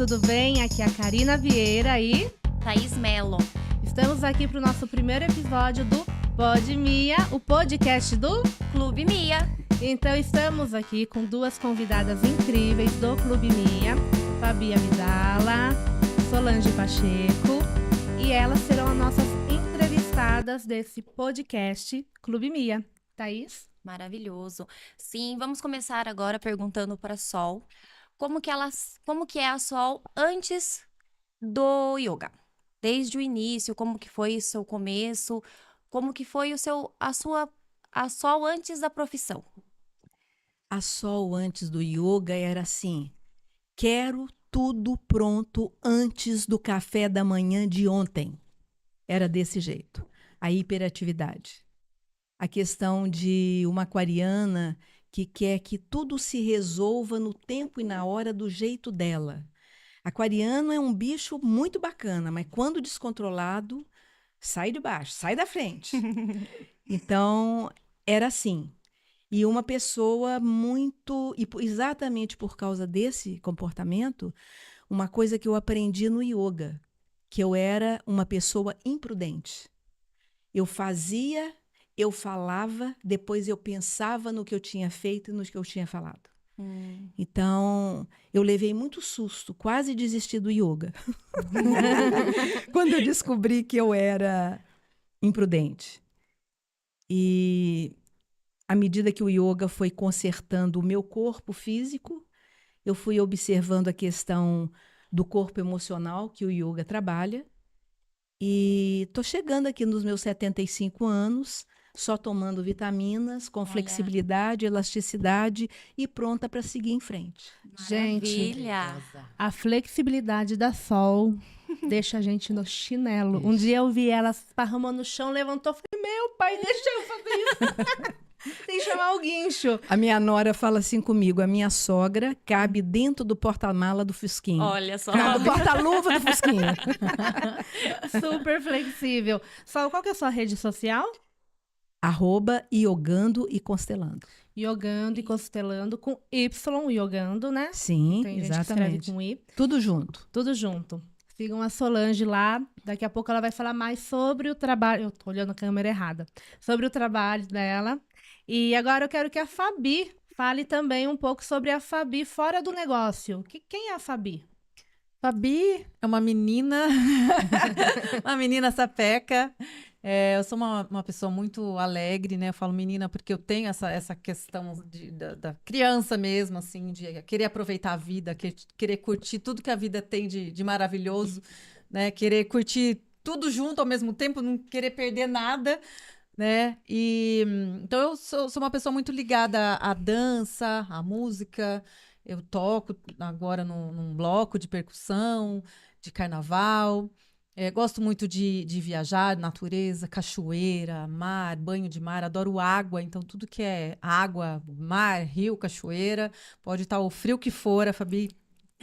tudo bem? Aqui é a Karina Vieira e Thaís Mello. Estamos aqui para o nosso primeiro episódio do Pod Mia, o podcast do Clube Mia. Então estamos aqui com duas convidadas incríveis do Clube Mia, Fabi Abdala, Solange Pacheco, e elas serão as nossas entrevistadas desse podcast Clube Mia. Thaís? Maravilhoso. Sim, vamos começar agora perguntando para a Sol como que é a Sol antes do yoga. Desde o início, como que foi o seu começo, como que foi a Sol antes da profissão. A Sol antes do yoga era assim: quero tudo pronto antes do café da manhã de ontem. Era desse jeito. A hiperatividade. A questão de uma aquariana que quer que tudo se resolva no tempo e na hora do jeito dela. Aquariano é um bicho muito bacana, mas quando descontrolado, sai de baixo, sai da frente. Então, era assim. E uma pessoa muito... exatamente por causa desse comportamento, uma coisa que eu aprendi no yoga, que eu era uma pessoa imprudente. Eu fazia, eu falava, depois eu pensava no que eu tinha feito e no que eu tinha falado. Então, eu levei muito susto, quase desisti do yoga. Quando eu descobri que eu era imprudente. E à medida que o yoga foi consertando o meu corpo físico, eu fui observando a questão do corpo emocional que o yoga trabalha. E estou chegando aqui nos meus 75 anos, só tomando vitaminas, com flexibilidade, elasticidade e pronta para seguir em frente. Gente, Maravilha. a flexibilidade da Sol deixa a gente no chinelo. Um dia eu vi ela esparramando no chão, levantou, falei, meu pai, deixa eu fazer isso. Tem que chamar o guincho. A minha nora fala assim comigo: a minha sogra cabe dentro do porta-mala do Fusquinha. Olha só. Não, do porta-luva do Fusquinha. Super flexível. Sol, qual que é a sua rede social? @iogando e constelando. Iogando e constelando com Y, iogando, né? Sim, Tem gente que escreve exatamente. com I. Tudo junto. Tudo junto. Sigam a Solange lá. Daqui a pouco ela vai falar mais sobre o trabalho. Eu tô olhando a câmera errada. Sobre o trabalho dela. E agora eu quero que a Fabi fale também um pouco sobre a Fabi fora do negócio. Quem é a Fabi? Fabi é uma menina, uma menina sapeca. Eu sou uma pessoa muito alegre, né? Eu falo menina porque eu tenho essa questão da criança mesmo, assim, de querer aproveitar a vida, querer curtir tudo que a vida tem de maravilhoso, né? Querer curtir tudo junto ao mesmo tempo, não querer perder nada, né? Então eu sou uma pessoa muito ligada à dança, à música. Eu toco agora num bloco de percussão, de carnaval. Gosto muito de viajar, natureza, cachoeira, mar, banho de mar. Adoro água, então tudo que é água, mar, rio, cachoeira, pode estar o frio que for, a Fabi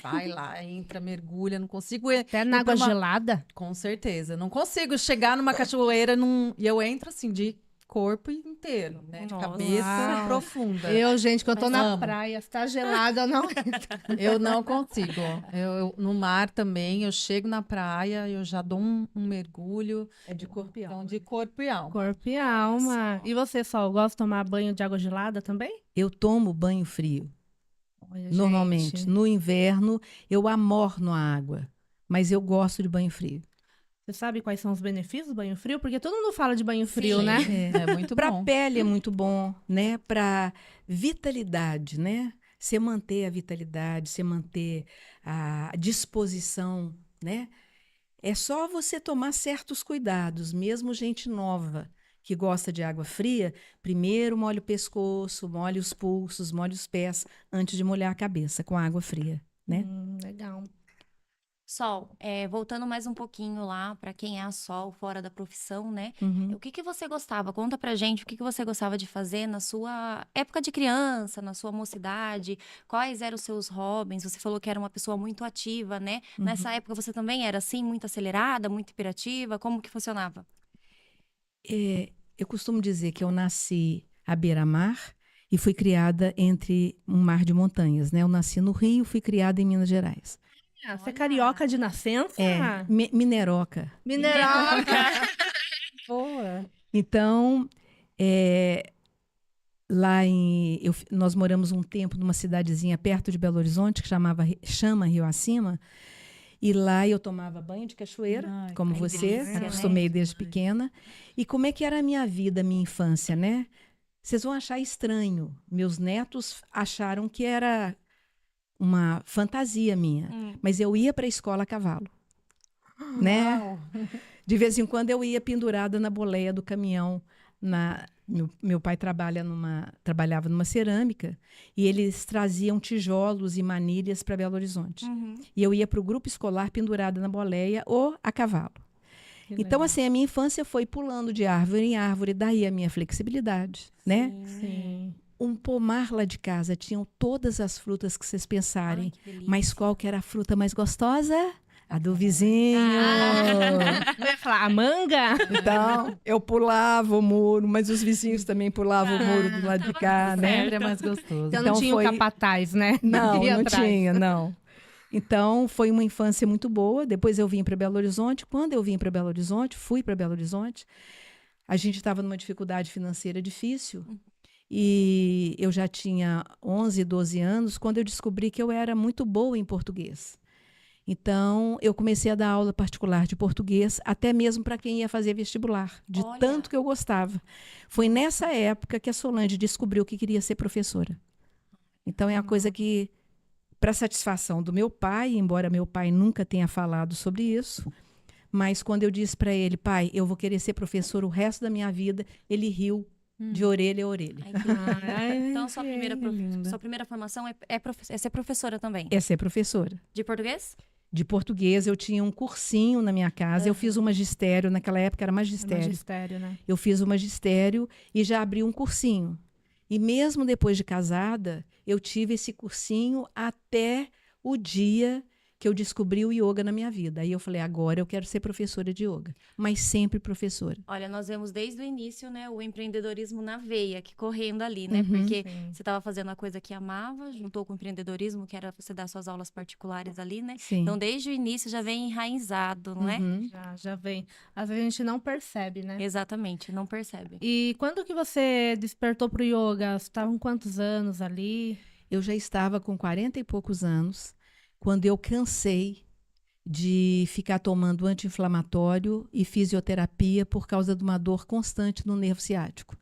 vai lá, entra, mergulha, não consigo... Até na água gelada? Com certeza. Não consigo chegar numa cachoeira e eu entro assim, de corpo inteiro, né? De Nossa. cabeça profunda. Gente, quando eu tô Mas na amo. praia, se tá gelada, eu não entro. Eu não consigo. No mar também, eu chego na praia, eu já dou um mergulho. É de corpo e alma. Então, de corpo e alma. Corpo e alma. E você, Sol, gosta de tomar banho de água gelada também? Eu tomo banho frio. Olha, Normalmente. gente. No inverno, eu amorno a água. Mas eu gosto de banho frio. Você sabe quais são os benefícios do banho frio? Porque todo mundo fala de banho frio, Sim. né? É muito Para bom. a pele é muito bom, né? Para vitalidade, né? Você manter a vitalidade, você manter a disposição, né? É só você tomar certos cuidados, mesmo gente nova que gosta de água fria, primeiro molha o pescoço, molha os pulsos, molha os pés, antes de molhar a cabeça com água fria, né? Legal. Sol, voltando mais um pouquinho lá para quem é a Sol fora da profissão, né? Uhum. O que você gostava? Conta pra gente o que você gostava de fazer na sua época de criança, na sua mocidade. Quais eram os seus hobbies? Você falou que era uma pessoa muito ativa, né? Nessa época você também era assim, muito acelerada, muito hiperativa? Como que funcionava? Eu costumo dizer que eu nasci à beira-mar e fui criada entre um mar de montanhas, né? Eu nasci no Rio, fui criada em Minas Gerais. Você é carioca de nascença? Mineroca. Mineroca. Boa. Então, lá nós moramos um tempo numa cidadezinha perto de Belo Horizonte, que chama Rio Acima, e lá eu tomava banho de cachoeira, como você, delícia, acostumei desde pequena. E como é que era a minha vida, a minha infância, né? Vocês vão achar estranho. Meus netos acharam que era uma fantasia minha, mas eu ia para a escola a cavalo, né? De vez em quando eu ia pendurada na boleia do caminhão. Meu pai trabalhava numa cerâmica e eles traziam tijolos e manilhas para Belo Horizonte. E eu ia para o grupo escolar pendurada na boleia ou a cavalo. Então, assim, a minha infância foi pulando de árvore em árvore, daí a minha flexibilidade, né? Sim. Um pomar lá de casa, tinham todas as frutas que vocês pensarem, Ai, que delícia. mas qual que era a fruta mais gostosa? A do vizinho. Eu ia falar, a manga? Então, eu pulava o muro, mas os vizinhos também pulavam o muro do lado de cá, né? Sempre é mais gostoso. Então não Então tinha o foi- capataz, né? Não, Ia não atrás. tinha, não. Então, foi uma infância muito boa. Depois eu vim para Belo Horizonte. Quando eu vim para Belo Horizonte, fui para Belo Horizonte, a gente estava numa dificuldade financeira difícil. E eu já tinha 11, 12 anos quando eu descobri que eu era muito boa em português. Então, eu comecei a dar aula particular de português, até mesmo para quem ia fazer vestibular, de Olha. tanto que eu gostava. Foi nessa época que a Solange descobriu que queria ser professora. Então, é uma coisa que, para satisfação do meu pai, embora meu pai nunca tenha falado sobre isso, mas quando eu disse para ele, pai, eu vou querer ser professor o resto da minha vida, ele riu de orelha a orelha. Ai, que lindo. Ai, Então, sua linda. primeira formação é ser professora também? É ser professora. De português? De português, eu tinha um cursinho na minha casa, eu fiz o magistério, naquela época era magistério. Magistério, né? Eu fiz o magistério e já abri um cursinho. E mesmo depois de casada, eu tive esse cursinho até o dia que eu descobri o yoga na minha vida. Aí eu falei, agora eu quero ser professora de yoga, mas sempre professora. Olha, nós vemos desde o início, né, o empreendedorismo na veia, que correndo ali, né? Uhum. Porque você estava fazendo a coisa que amava, juntou com o empreendedorismo, que era você dar suas aulas particulares ali, né? Sim. Então, desde o início já vem enraizado, não é? Uhum. Já vem. Às vezes a gente não percebe, né? Exatamente, não percebe. E quando que você despertou pro yoga? Você estava com quantos anos ali? Eu já estava com 40 e poucos anos, quando eu cansei de ficar tomando anti-inflamatório e fisioterapia por causa de uma dor constante no nervo ciático.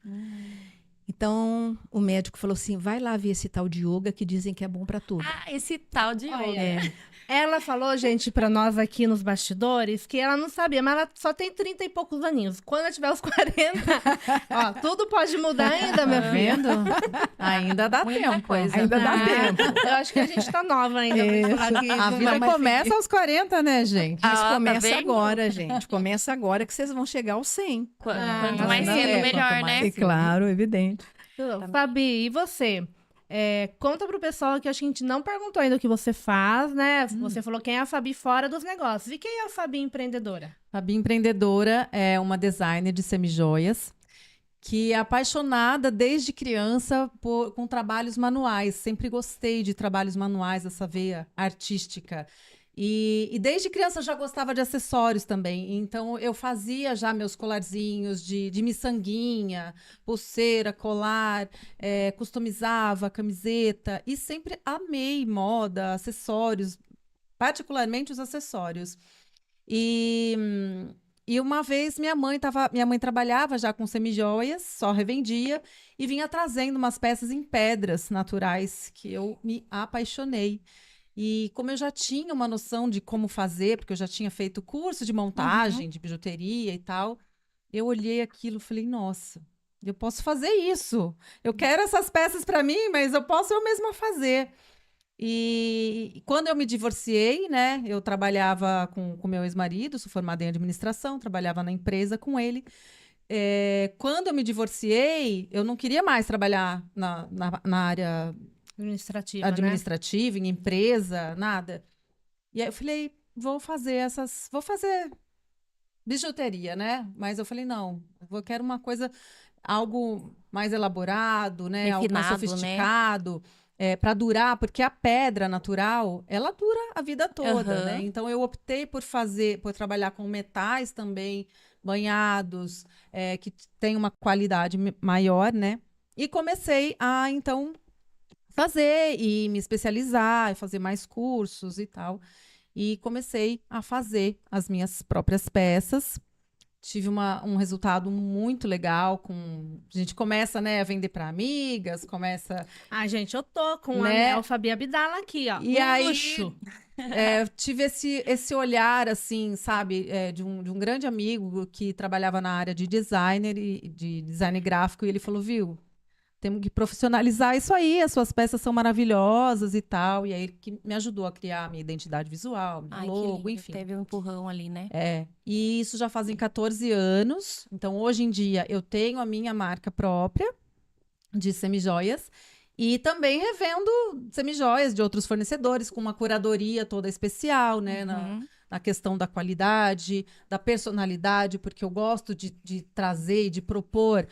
Então, o médico falou assim, vai lá ver esse tal de yoga que dizem que é bom para tudo. Ah, esse tal de yoga. É. Ela falou, gente, pra nós aqui nos bastidores, que ela não sabia, mas ela só tem 30 e poucos aninhos. Quando ela tiver os 40, ó, tudo pode mudar ainda, minha Tá filha. vendo? Ainda dá Muita tempo. coisa. Ainda dá Ah, tempo. Eu acho que a gente tá nova ainda pra falar que A não vida vai mais começa aos 40, né, gente? Isso Ah, tá começa vendo? agora, gente. Começa agora que vocês vão chegar aos 100. Quanto mais não, cedo, é, melhor, quanto mais né? É claro, evidente. seguir. Fabi, e você? Conta pro pessoal que acho que a gente não perguntou ainda o que você faz, né? Você falou quem é a Fabi fora dos negócios. E quem é a Fabi empreendedora? Fabi Empreendedora é uma designer de semijoias que é apaixonada desde criança com trabalhos manuais. Sempre gostei de trabalhos manuais, essa veia artística. E desde criança eu já gostava de acessórios também. Então eu fazia já meus colarzinhos de miçanguinha, pulseira, colar, customizava camiseta e sempre amei moda, acessórios, particularmente os acessórios. E uma vez minha mãe trabalhava já com semijoias, só revendia, e vinha trazendo umas peças em pedras naturais que eu me apaixonei. E como eu já tinha uma noção de como fazer, porque eu já tinha feito curso de montagem, de bijuteria e tal, eu olhei aquilo e falei, nossa, eu posso fazer isso. Eu quero essas peças para mim, mas eu posso eu mesma fazer. E quando eu me divorciei, né, eu trabalhava com meu ex-marido, sou formada em administração, trabalhava na empresa com ele. Quando eu me divorciei, eu não queria mais trabalhar na área administrativa, em empresa, nada. E aí eu falei, vou fazer bijuteria, né? Mas eu falei, não, eu quero uma coisa, algo mais elaborado, né? Algo mais Refinado, sofisticado. para durar, porque a pedra natural, ela dura a vida toda, né? Então eu optei por trabalhar com metais também, banhados, que tem uma qualidade maior, né? E comecei a, então, fazer e me especializar, e fazer mais cursos e tal. E comecei a fazer as minhas próprias peças. Tive um resultado muito legal. A gente começa, né, a vender para amigas, começa... Ai, gente, eu tô com o Né? anel Fabi Abdala aqui, ó. E aí, luxo. tive esse olhar, assim, sabe, de um grande amigo que trabalhava na área de designer e de design gráfico, e ele falou, viu, temos que profissionalizar isso aí, as suas peças são maravilhosas e tal. E aí ele que me ajudou a criar a minha identidade visual, meu Ai, que logo, lindo. enfim. Teve um empurrão ali, né? E isso já fazem 14 anos. Então, hoje em dia, eu tenho a minha marca própria de semijoias. E também revendo semijoias de outros fornecedores, com uma curadoria toda especial, né? Na questão da qualidade, da personalidade, porque eu gosto de trazer e de propor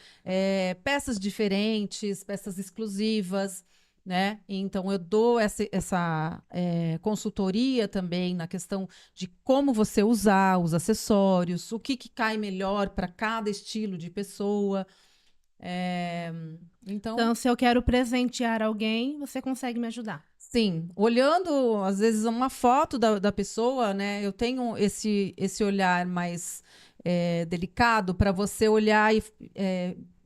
peças diferentes, peças exclusivas, né? Então, eu dou essa consultoria também na questão de como você usar os acessórios, o que cai melhor para cada estilo de pessoa. Então, se eu quero presentear alguém, você consegue me ajudar. Sim, olhando, às vezes, uma foto da pessoa, né? Eu tenho esse olhar mais delicado para você olhar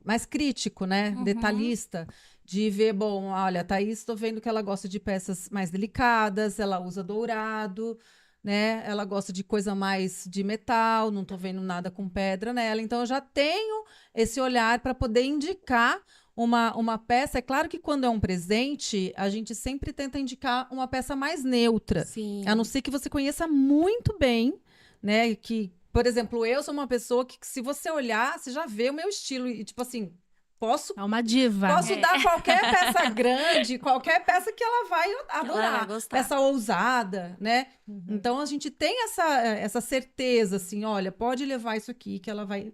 mais crítico, né? Detalhista, de ver, bom, olha, a Thaís, estou vendo que ela gosta de peças mais delicadas, ela usa dourado, né? Ela gosta de coisa mais de metal, não estou vendo nada com pedra nela. Então, eu já tenho esse olhar para poder indicar uma peça. É claro que quando é um presente, a gente sempre tenta indicar uma peça mais neutra. Sim. A não ser que você conheça muito bem, né? Que, por exemplo, eu sou uma pessoa que, se você olhar, você já vê o meu estilo. E, tipo assim, É uma diva. posso dar qualquer peça grande, qualquer peça que ela vai adorar. Ela vai gostar. Peça ousada, né? Então, a gente tem essa certeza, assim, olha, pode levar isso aqui, que ela vai...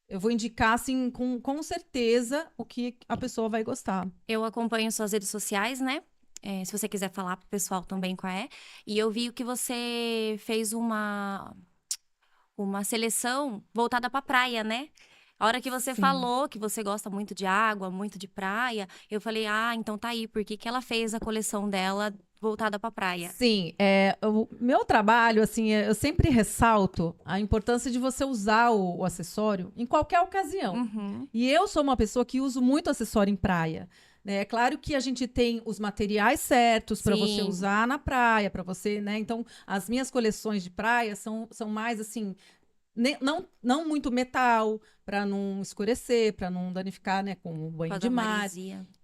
Eu vou indicar, assim, com certeza o que a pessoa vai gostar. Eu acompanho suas redes sociais, né? Se você quiser falar pro pessoal também qual é. E eu vi que você fez uma seleção voltada pra praia, né? A hora que você falou que você gosta muito de água, muito de praia, eu falei, então tá aí, por que que ela fez a coleção dela voltada pra praia? Sim, o meu trabalho, assim, eu sempre ressalto a importância de você usar o acessório em qualquer ocasião. E eu sou uma pessoa que uso muito acessório em praia. Né? É claro que a gente tem os materiais certos para você usar na praia, para você, né? Então, as minhas coleções de praia são mais assim, não muito metal, para não escurecer, para não danificar, né, com o banho de mar.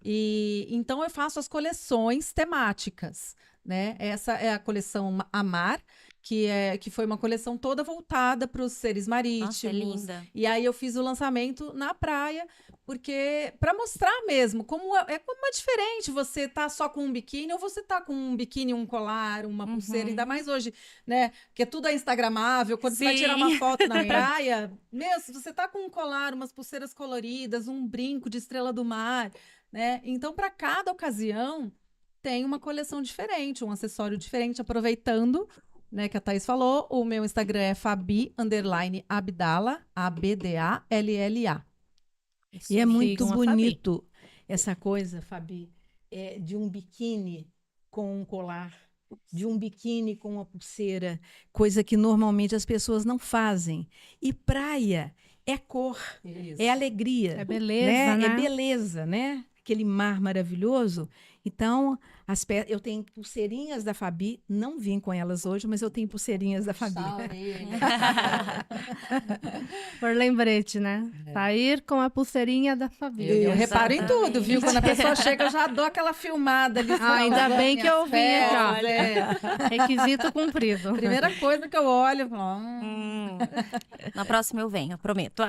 E então eu faço as coleções temáticas, né? Essa é a coleção Amar, que foi uma coleção toda voltada para os seres marítimos. Nossa, é linda. E aí eu fiz o lançamento na praia, porque para mostrar mesmo como é diferente você tá só com um biquíni ou você tá com um biquíni, um colar, uma pulseira, ainda mais hoje, né? Porque tudo é instagramável, quando você vai tirar uma foto na praia, meu, se você tá com um colar, umas pulseiras coloridas, um brinco de estrela do mar, né? Então, para cada ocasião, tem uma coleção diferente, um acessório diferente, aproveitando, né, que a Thaís falou. O meu Instagram é Fabi_Abdala, ABDALLA. E é muito Sigam a bonito essa coisa, Fabi, de um biquíni com um colar, de um biquíni com uma pulseira, coisa que normalmente as pessoas não fazem. E praia é cor, é alegria. É beleza, né? É beleza, né? Aquele mar maravilhoso. Então, eu tenho pulseirinhas da Fabi, não vim com elas hoje, mas eu tenho pulseirinhas da Fabi. Por lembrete, né? Sair com a pulseirinha da Fabi. Eu reparo em tudo, viu? Quando a pessoa chega, eu já dou aquela filmada ali. Ainda bem que eu vim aqui, ó. ó. Requisito cumprido. Primeira coisa que eu olho, eu falo, Na próxima eu venho, eu prometo.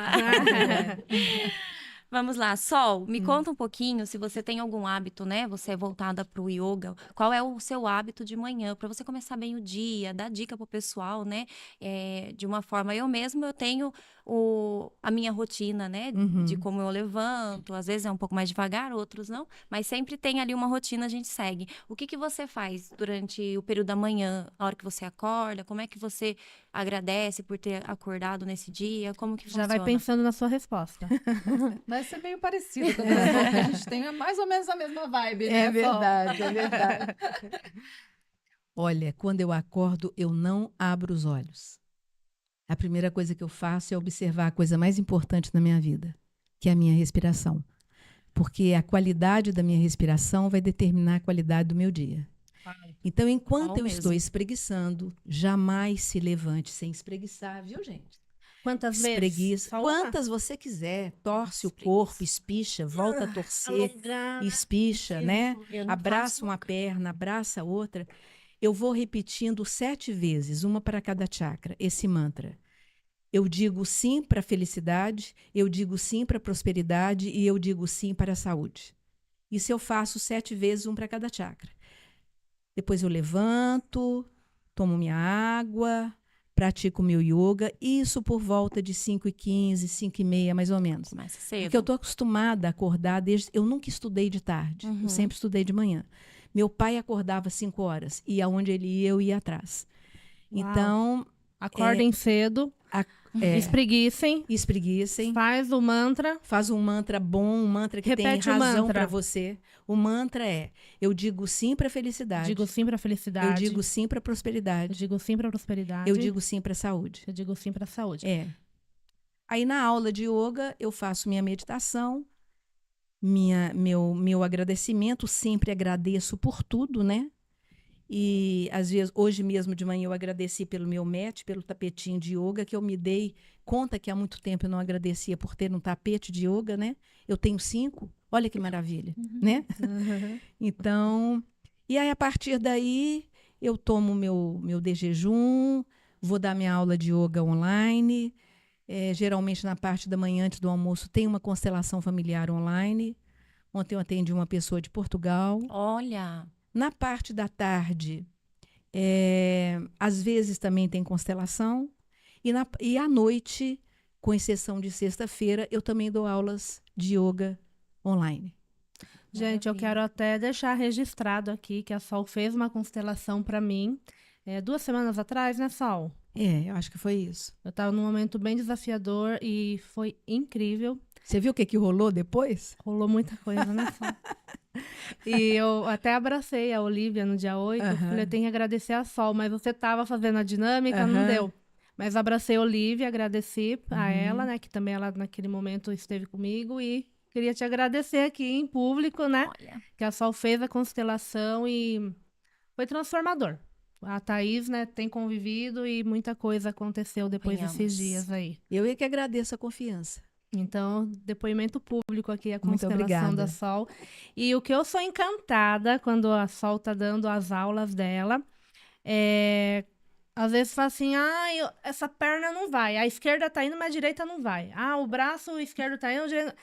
Vamos lá, Sol, me conta um pouquinho se você tem algum hábito, né? Você é voltada para o yoga. Qual é o seu hábito de manhã? Para você começar bem o dia, dar dica pro pessoal, né? De uma forma, eu tenho a minha rotina, né? Uhum. De como eu levanto. Às vezes é um pouco mais devagar, outros não. Mas sempre tem ali uma rotina, a gente segue. O que que você faz durante o período da manhã, a hora que você acorda? Como é que você agradece por ter acordado nesse dia? Como que Já funciona? vai pensando na sua resposta. Vai ser meio parecido com a nossa, porque a gente tem mais ou menos a mesma vibe, né? É verdade, é verdade. Olha, quando eu acordo, eu não abro os olhos. A primeira coisa que eu faço é observar a coisa mais importante na minha vida, que é a minha respiração. Porque a qualidade da minha respiração vai determinar a qualidade do meu dia. Então, enquanto eu estou espreguiçando, jamais se levante sem espreguiçar, viu, gente? Quantas vezes? Espreguiça. Só uma? Quantas você quiser. Torce o Espreguiça. corpo, espicha, volta a torcer, Alongar. espicha, né? Eu não Abraça faço uma perna, abraça a outra. Eu vou repetindo 7 vezes, uma para cada chakra, esse mantra. Eu digo sim para a felicidade, eu digo sim para a prosperidade e eu digo sim para a saúde. Isso eu faço 7 vezes, um para cada chakra. Depois eu levanto, tomo minha água, pratico meu yoga, isso por volta de 5h15, 5h30, mais ou menos. Começa cedo. Porque eu estou acostumada a acordar desde... Eu nunca estudei de tarde, eu sempre estudei de manhã. Meu pai acordava 5 horas e aonde ele ia, eu ia atrás. Uau. Então, Acordem cedo, espreguicem, espreguicem. faz o mantra. Faz um mantra bom, um mantra que Repete tem o razão mantra. para você. O mantra é: eu digo sim para a felicidade. Digo sim para eu felicidade. digo sim para a Eu prosperidade. digo sim para prosperidade. Eu digo sim para a saúde. Eu digo sim para saúde. É. Aí na aula de yoga eu faço minha meditação, meu agradecimento, sempre agradeço por tudo, né? E às vezes, hoje mesmo de manhã eu agradeci pelo meu mat, pelo tapetinho de yoga, que eu me dei conta que há muito tempo eu não agradecia por ter um tapete de yoga, né? Eu tenho 5, olha que maravilha, né? Então, e aí a partir daí eu tomo meu de jejum, vou dar minha aula de yoga online. Geralmente na parte da manhã, antes do almoço, tem uma constelação familiar online. Ontem eu atendi uma pessoa de Portugal. Olha, Na parte da tarde, às vezes também tem constelação. E à noite, com exceção de sexta-feira, eu também dou aulas de yoga online. Gente, eu quero até deixar registrado aqui que a Sol fez uma constelação para mim 2 semanas atrás, né, Sol? Eu acho que foi isso. Eu estava num momento bem desafiador e foi incrível. Você viu o que rolou depois? Rolou muita coisa, né, Sol? E eu até abracei a Olivia no dia 8. Eu falei, eu tenho que agradecer a Sol, mas você estava fazendo a dinâmica, não deu. Mas abracei a Olivia, agradeci a ela, né, que também ela naquele momento esteve comigo e queria te agradecer aqui em público, né, olha. que a Sol fez a constelação e foi transformador. A Thaís, né, tem convivido e muita coisa aconteceu depois Venhamos. desses dias aí. Eu é que agradeço a confiança. Então, depoimento público aqui, a Muito constelação obrigada. da Sol. E o que eu sou encantada quando a Sol tá dando as aulas dela, às vezes fala assim, essa perna não vai, a esquerda tá indo, mas a direita não vai. O braço esquerdo tá indo, o direito...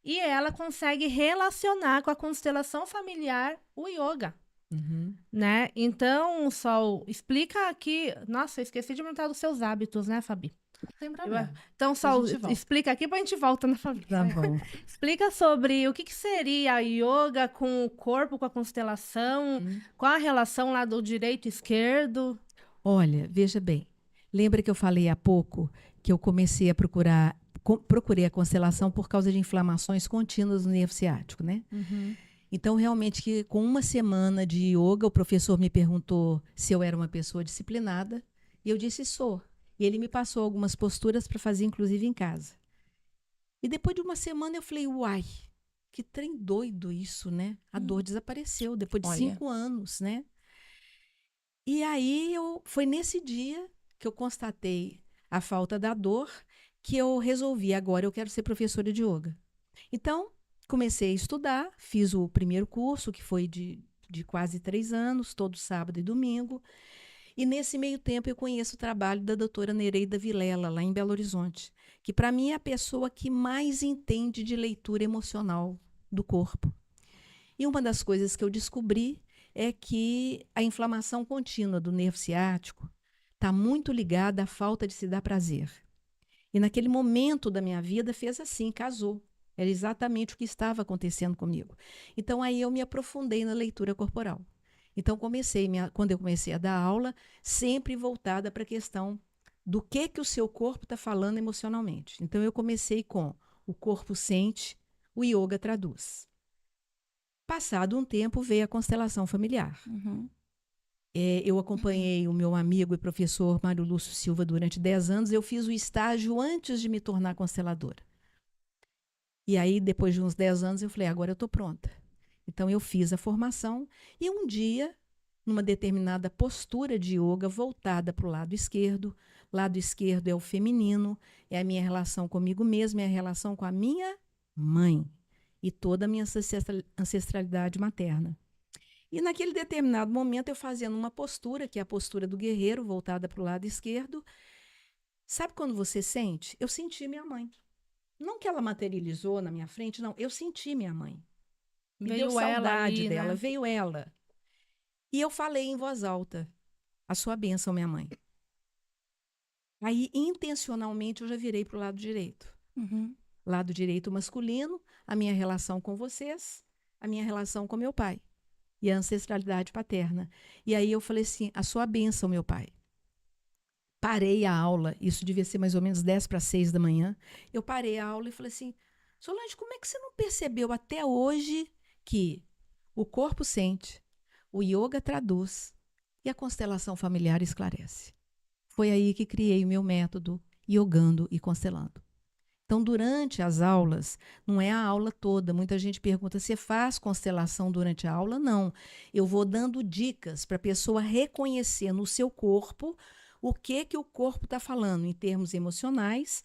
E ela consegue relacionar com a constelação familiar o yoga. Né? Então, Sol, explica aqui... Nossa, eu esqueci de perguntar dos seus hábitos, né, Fabi? Sem problema. Então, Sol, gente volta. explica aqui pra gente volta na família. Tá bom. Explica sobre o que seria a yoga com o corpo, com a constelação, qual a relação lá do direito e esquerdo. Olha, veja bem. Lembra que eu falei há pouco que eu comecei a procurei a constelação por causa de inflamações contínuas no nervo ciático, né? Então, realmente, que com uma semana de yoga, o professor me perguntou se eu era uma pessoa disciplinada, e eu disse, sou. E ele me passou algumas posturas para fazer, inclusive, em casa. E depois de uma semana eu falei, uai, que trem doido isso, né? A dor desapareceu depois de Olha. 5 anos, né? E aí, foi nesse dia que eu constatei a falta da dor que eu resolvi, agora eu quero ser professora de yoga. Então, comecei a estudar, fiz o primeiro curso, que foi de quase 3 anos, todo sábado e domingo. E nesse meio tempo eu conheço o trabalho da doutora Nereida Vilela, lá em Belo Horizonte, que para mim é a pessoa que mais entende de leitura emocional do corpo. E uma das coisas que eu descobri é que a inflamação contínua do nervo ciático está muito ligada à falta de se dar prazer. E naquele momento da minha vida fez assim, casou. Era exatamente o que estava acontecendo comigo. Então aí eu me aprofundei na leitura corporal. Então quando eu comecei a dar aula, sempre voltada para a questão do que o seu corpo está falando emocionalmente. Então eu comecei com o corpo sente, o yoga traduz. Passado um tempo veio a constelação familiar. Uhum. Eu acompanhei o meu amigo e professor Mário Lúcio Silva durante 10 anos. Eu fiz o estágio antes de me tornar consteladora. E aí, depois de uns 10 anos, eu falei, agora eu estou pronta. Então, eu fiz a formação e um dia, numa determinada postura de yoga voltada para o lado esquerdo é o feminino, é a minha relação comigo mesma, é a relação com a minha mãe e toda a minha ancestralidade materna. E naquele determinado momento, eu fazendo uma postura, que é a postura do guerreiro, voltada para o lado esquerdo. Sabe quando você sente? Eu senti minha mãe. Não que ela materializou na minha frente, não. Eu senti minha mãe. Me deu saudade ali, dela, né? veio ela. E eu falei em voz alta, a sua bênção, minha mãe. Aí, intencionalmente, eu já virei para o lado direito. Uhum. Lado direito masculino, a minha relação com vocês, a minha relação com meu pai. E a ancestralidade paterna. E aí eu falei assim, a sua bênção, meu pai. Parei a aula, isso devia ser mais ou menos 10 para 6 da manhã. Eu parei a aula e falei assim, Solange, como é que você não percebeu até hoje que o corpo sente, o yoga traduz e a constelação familiar esclarece? Foi aí que criei o meu método, Yogando e Constelando. Então, durante as aulas, não é a aula toda. Muita gente pergunta, você faz constelação durante a aula? Não. Eu vou dando dicas para a pessoa reconhecer no seu corpo o que o corpo está falando em termos emocionais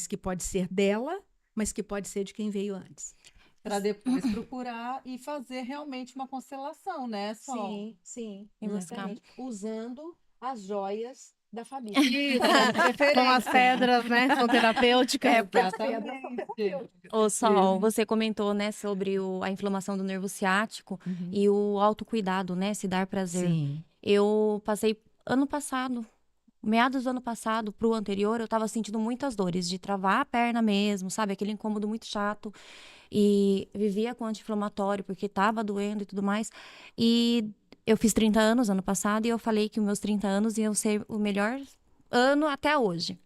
que pode ser dela, mas que pode ser de quem veio antes. Para depois procurar e fazer realmente uma constelação, né, Sol? Sim, E buscar. exatamente. Usando as joias da família. Isso, com as pedras, né? São terapêuticas. Exatamente. Ô, Sol, você comentou, né, sobre a inflamação do nervo ciático e o autocuidado, né, se dar prazer. Sim. Eu passei ano passado, meados do ano passado pro anterior, eu tava sentindo muitas dores, de travar a perna mesmo, sabe? Aquele incômodo muito chato. E vivia com anti-inflamatório, porque tava doendo e tudo mais. E eu fiz 30 anos ano passado, e eu falei que os meus 30 anos iam ser o melhor ano até hoje.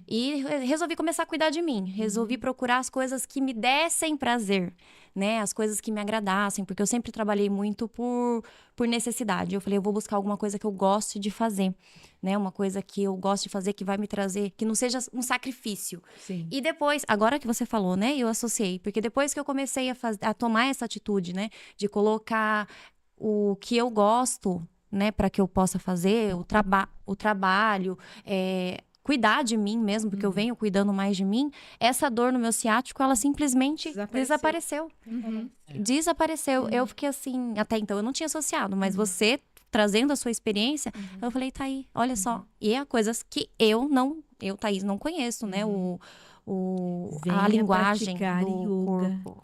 E resolvi começar a cuidar de mim. Resolvi procurar as coisas que me dessem prazer, né? As coisas que me agradassem, porque eu sempre trabalhei muito por necessidade. Eu falei, eu vou buscar alguma coisa que eu goste de fazer, né? Uma coisa que eu gosto de fazer, que vai me trazer, que não seja um sacrifício. Sim. E depois, agora que você falou, né? Eu associei, porque depois que eu comecei a tomar essa atitude, né? De colocar o que eu gosto, né? Para que eu possa fazer, o trabalho, cuidar de mim mesmo, porque eu venho cuidando mais de mim, essa dor no meu ciático, ela simplesmente desapareceu. Desapareceu. Eu fiquei assim, até então eu não tinha associado, mas você trazendo a sua experiência, eu falei, tá aí, olha só. E é coisas que eu, Thaís, não conheço, né? A linguagem do corpo.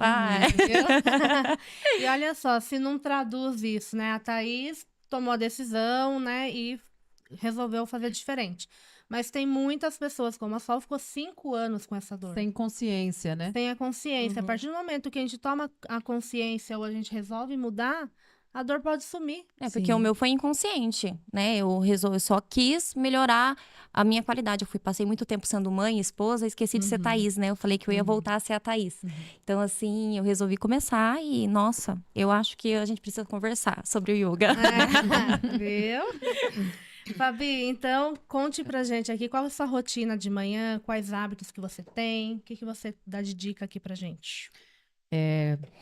E olha só, se não traduz isso, né? A Thaís tomou a decisão, né? E resolveu fazer diferente. Mas tem muitas pessoas, como a Sol, ficou 5 anos com essa dor. Sem consciência, né? Sem a consciência. A partir do momento que a gente toma a consciência ou a gente resolve mudar, a dor pode sumir. Porque o meu foi inconsciente, né? Eu só quis melhorar a minha qualidade. Passei muito tempo sendo mãe, esposa, esqueci de ser Thaís, né? Eu falei que eu ia voltar a ser a Thaís. Então, assim, eu resolvi começar e, nossa, eu acho que a gente precisa conversar sobre o yoga. Viu? Fabi, então, conte pra gente aqui qual é a sua rotina de manhã, quais hábitos que você tem, o que você dá de dica aqui pra gente?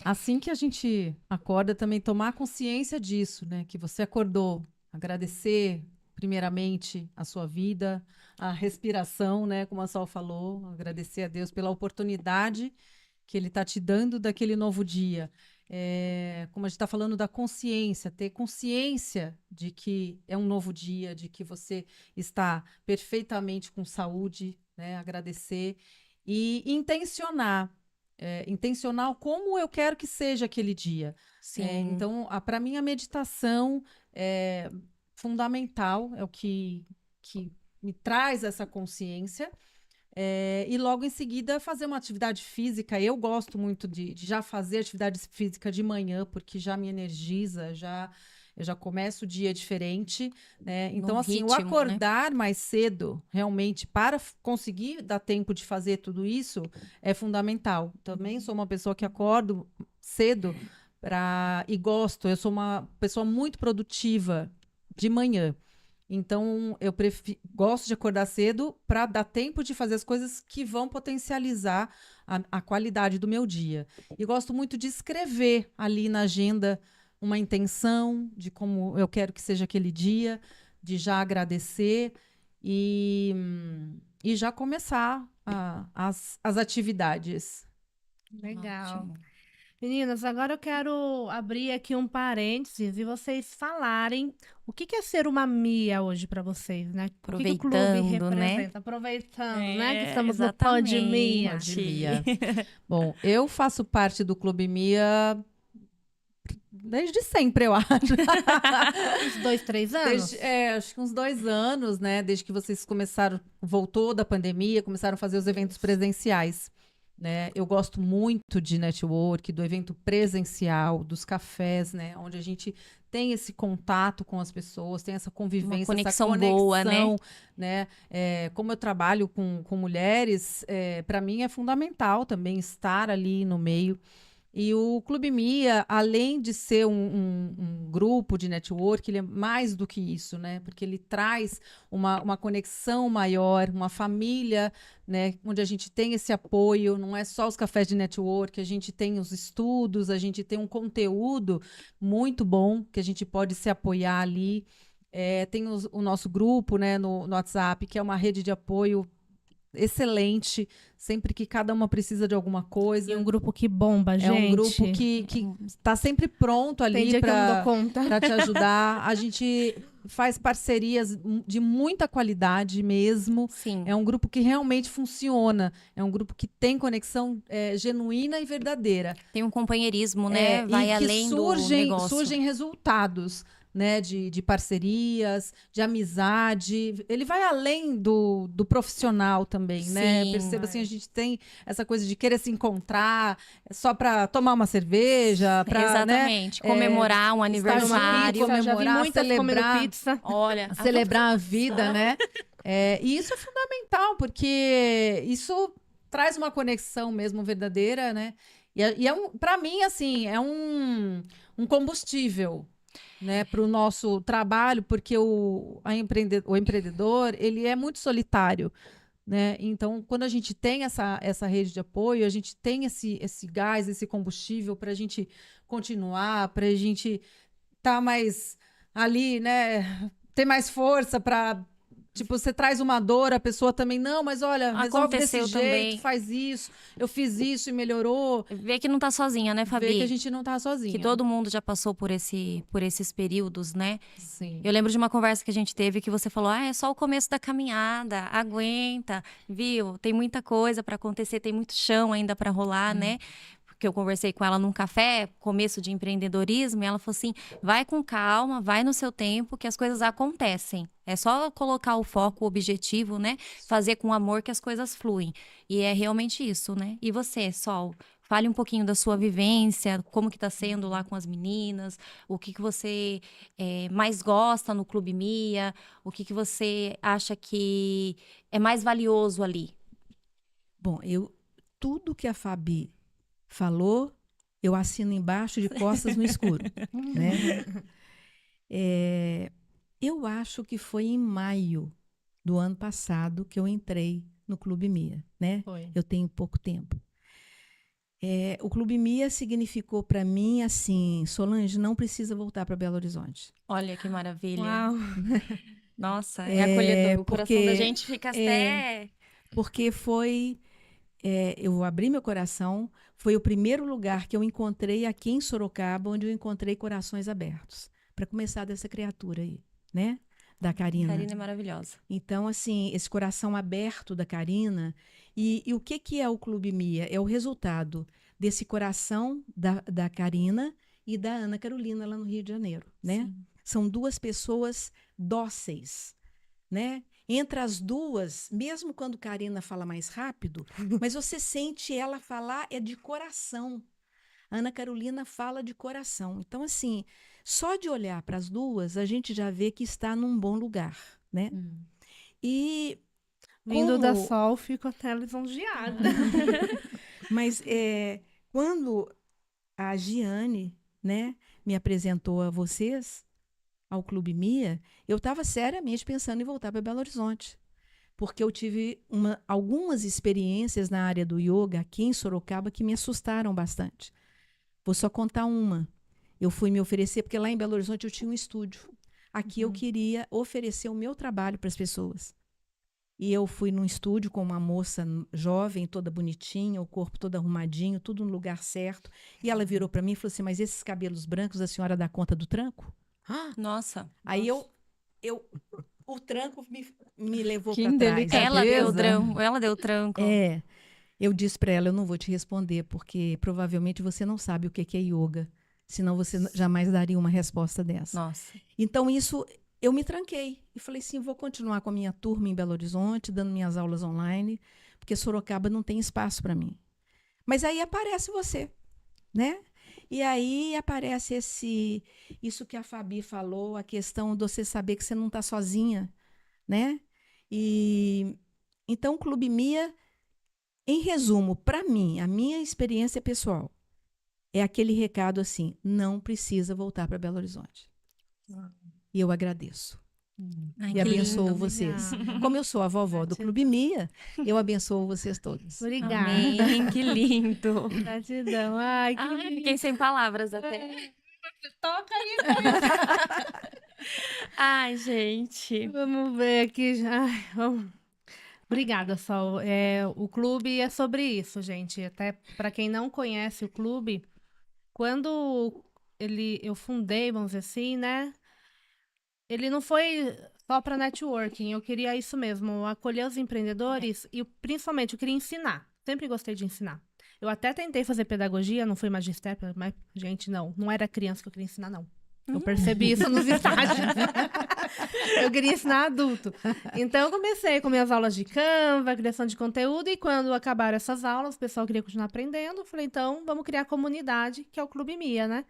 Assim que a gente acorda, também tomar consciência disso, né? Que você acordou, agradecer primeiramente a sua vida, a respiração, né? Como a Sol falou, agradecer a Deus pela oportunidade que Ele está te dando daquele novo dia. Como a gente está falando da consciência, ter consciência de que é um novo dia, de que você está perfeitamente com saúde, né? Agradecer e intencionar como eu quero que seja aquele dia. Sim. Então, para mim, a meditação é fundamental, é o que me traz essa consciência. E logo em seguida fazer uma atividade física. Eu gosto muito de já fazer atividade física de manhã, porque já me energiza, eu já começo o dia diferente, né? Então, No assim, o ritmo, né? acordar mais cedo, realmente, para conseguir dar tempo de fazer tudo isso, é fundamental. Também sou uma pessoa que acordo cedo e gosto. Eu sou uma pessoa muito produtiva de manhã. Então, eu gosto de acordar cedo para dar tempo de fazer as coisas que vão potencializar a qualidade do meu dia. E gosto muito de escrever ali na agenda uma intenção de como eu quero que seja aquele dia, de já agradecer e já começar as atividades. Legal. Ótimo. Meninas, agora eu quero abrir aqui um parênteses e vocês falarem o que é ser uma Mia hoje para vocês, né? O que o clube Aproveitando, né? representa? Aproveitando, né? Que É, estamos no Pod Mia. exatamente. Mia. Bom, eu faço parte do Clube Mia desde sempre, eu acho. Uns 2, 3 anos? Acho que uns 2 anos, né? Desde que vocês voltou da pandemia, começaram a fazer os eventos presenciais. Né? Eu gosto muito de network, do evento presencial, dos cafés, né? Onde a gente tem esse contato com as pessoas, tem essa convivência, essa conexão boa, né? Como eu trabalho com mulheres, para mim é fundamental também estar ali no meio. E o Clube Mia, além de ser um grupo de network, ele é mais do que isso, né? Porque ele traz uma conexão maior, uma família, né? Onde a gente tem esse apoio, não é só os cafés de network, a gente tem os estudos, a gente tem um conteúdo muito bom que a gente pode se apoiar ali. Tem o nosso grupo, né, no WhatsApp, que é uma rede de apoio excelente, sempre que cada uma precisa de alguma coisa. E um grupo que bomba, gente. É um grupo que está sempre pronto Tem ali dia que eu não dou conta. para te ajudar. A gente faz parcerias de muita qualidade mesmo. Sim. É um grupo que realmente funciona. É um grupo que tem conexão genuína e verdadeira. Tem um companheirismo, né? Vai e além do negócio. surgem resultados, né, de parcerias, de amizade. Ele vai além do profissional também, né? Sim, Perceba assim, a gente tem essa coisa de querer se encontrar só para tomar uma cerveja, para Exatamente. Comemorar um aniversário. Pizza, já vi comemorar, muitas comendo celebrar. pizza. Olha, Celebrar a vida, né? E isso é fundamental, porque isso traz uma conexão mesmo verdadeira, né? Para mim, assim, é um combustível, né, para o nosso trabalho, porque o empreendedor, ele é muito solitário, né? Então, quando a gente tem essa rede de apoio, a gente tem esse gás, esse combustível para a gente continuar, para a gente estar mais ali, né? Ter mais força para... Tipo, você traz uma dor, a pessoa também, não, mas olha, resolve desse jeito, também. faz isso, eu fiz isso e melhorou. Vê que não tá sozinha, né, Fabi? Vê que a gente não tá sozinha. Que todo mundo já passou por esses períodos, né? Sim. Eu lembro de uma conversa que a gente teve que você falou: é só o começo da caminhada, aguenta, viu? Tem muita coisa para acontecer, tem muito chão ainda para rolar, né? Porque eu conversei com ela num café, começo de empreendedorismo, e ela falou assim: vai com calma, vai no seu tempo, que as coisas acontecem. É só colocar o foco, o objetivo, né? Fazer com amor que as coisas fluem. E é realmente isso, né? E você, Sol? Fale um pouquinho da sua vivência, como que tá sendo lá com as meninas, o que você mais gosta no Clube Mia, o que você acha que é mais valioso ali. Bom, tudo que a Fabi falou, eu assino embaixo de costas no escuro, né? Eu acho que foi em maio do ano passado que eu entrei no Clube Mia, né? Foi. Eu tenho pouco tempo. O Clube Mia significou para mim assim: Solange, não precisa voltar para Belo Horizonte. Olha que maravilha. Uau. Nossa, é acolhedor. O coração da gente fica até... Porque foi... eu abri meu coração, foi o primeiro lugar que eu encontrei aqui em Sorocaba, onde eu encontrei corações abertos. Para começar dessa criatura aí, né? Da Karina. Karina é maravilhosa. Então, assim, esse coração aberto da Karina. E o que é o Clube Mia? É o resultado desse coração da Karina e da Ana Carolina, lá no Rio de Janeiro, né? Sim. São duas pessoas dóceis, né? Entre as duas, mesmo quando Karina fala mais rápido, mas você sente ela falar é de coração. A Ana Carolina fala de coração. Então, assim, só de olhar para as duas, a gente já vê que está num bom lugar, né? E Vindo da como- Sol, fico até lisonjeada. Mas quando a Giane, né, me apresentou a vocês, ao Clube Mia, eu estava seriamente pensando em voltar para Belo Horizonte. Porque eu tive algumas experiências na área do yoga aqui em Sorocaba que me assustaram bastante. Vou só contar uma. Eu fui me oferecer, porque lá em Belo Horizonte eu tinha um estúdio. Aqui eu queria oferecer o meu trabalho para as pessoas. E eu fui num estúdio com uma moça jovem, toda bonitinha, o corpo todo arrumadinho, tudo no lugar certo. E ela virou para mim e falou assim: mas esses cabelos brancos, a senhora dá conta do tranco? Nossa. Aí o tranco me levou Que para trás. indelicadeza. Ela deu tranco. Eu disse para ela: eu não vou te responder, porque provavelmente você não sabe o que é yoga. Senão você jamais daria uma resposta dessa. Nossa. Então, isso, eu me tranquei. E falei assim, vou continuar com a minha turma em Belo Horizonte, dando minhas aulas online, porque Sorocaba não tem espaço para mim. Mas aí aparece você, né? E aí aparece isso que a Fabi falou, a questão de você saber que você não está sozinha, né? E então, o Clube Mia, em resumo, para mim, a minha experiência pessoal, é aquele recado assim: não precisa voltar para Belo Horizonte. E eu agradeço. Ai, E que abençoo lindo. vocês. Obrigada. Como eu sou a vovó do Clube Mia, eu abençoo vocês todos. Obrigada. Amém, que lindo. Gratidão. Ai, que Ai, fiquei sem palavras até. toca aí. Ai, gente. Vamos ver aqui. Ai, vamos. Obrigada, Sol. O clube é sobre isso, gente. Até para quem não conhece o clube, quando eu fundei, vamos dizer assim, né? Ele não foi só para networking. Eu queria isso mesmo, acolher os empreendedores e principalmente eu queria ensinar. Sempre gostei de ensinar. Eu até tentei fazer pedagogia, não fui magistério, mas, gente, não era criança que eu queria ensinar, não. Eu percebi isso nos estágios. Eu queria ensinar adulto. Então, eu comecei com minhas aulas de Canva, criação de conteúdo, e quando acabaram essas aulas, o pessoal queria continuar aprendendo. Eu falei, então, vamos criar a comunidade, que é o Clube Mia, né?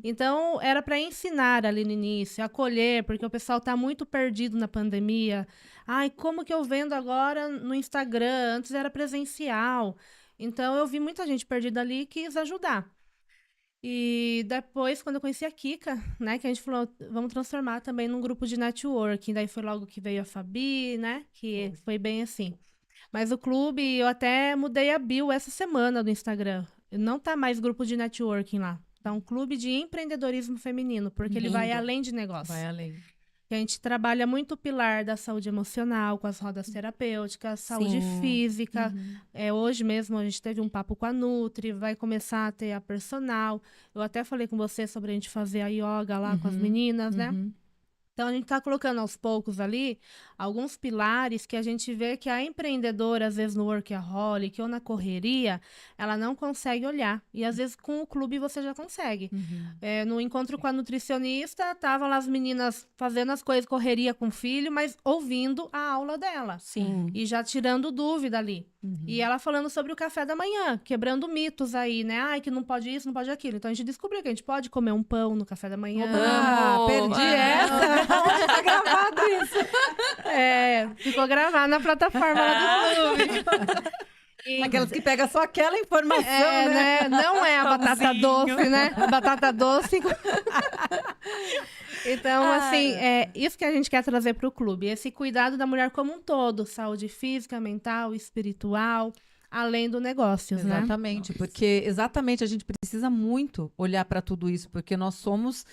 Então, era para ensinar ali no início, acolher, porque o pessoal tá muito perdido na pandemia. Ai, como que eu vendo agora no Instagram? Antes era presencial. Então, eu vi muita gente perdida ali e quis ajudar. E depois, quando eu conheci a Kika, né, que a gente falou, vamos transformar também num grupo de networking. Daí foi logo que veio a Fabi, né, que foi bem assim. Mas o clube, eu até mudei a bio essa semana do Instagram. Não tá mais grupo de networking lá. Tá um clube de empreendedorismo feminino, porque ele vai Lindo. além de negócio. Vai além. Que a gente trabalha muito o pilar da saúde emocional, com as rodas terapêuticas, saúde Sim. física. Hoje mesmo a gente teve um papo com a Nutri, vai começar a ter a personal. Eu até falei com você sobre a gente fazer a yoga lá com as meninas, né? Então, a gente está colocando aos poucos ali alguns pilares que a gente vê que a empreendedora, às vezes no workaholic ou na correria, ela não consegue olhar. E às vezes com o clube você já consegue. No encontro com a nutricionista, estavam lá as meninas fazendo as coisas, correria com o filho, mas ouvindo a aula dela. Sim. E já tirando dúvida ali. E ela falando sobre o café da manhã, quebrando mitos aí, né? Ai, que não pode isso, não pode aquilo. Então a gente descobriu que a gente pode comer um pão no café da manhã. Amo. Perdi essa. Tá gravado isso. Ficou gravado na plataforma lá do clube. E- Aquelas que pegam só aquela informação, né? Não é a batata Pãozinho. doce, né? A batata doce. Então, assim, é isso que a gente quer trazer para o clube. Esse cuidado da mulher como um todo. Saúde física, mental, espiritual, além do negócios, né? Exatamente, porque exatamente a gente precisa muito olhar para tudo isso, porque nós somos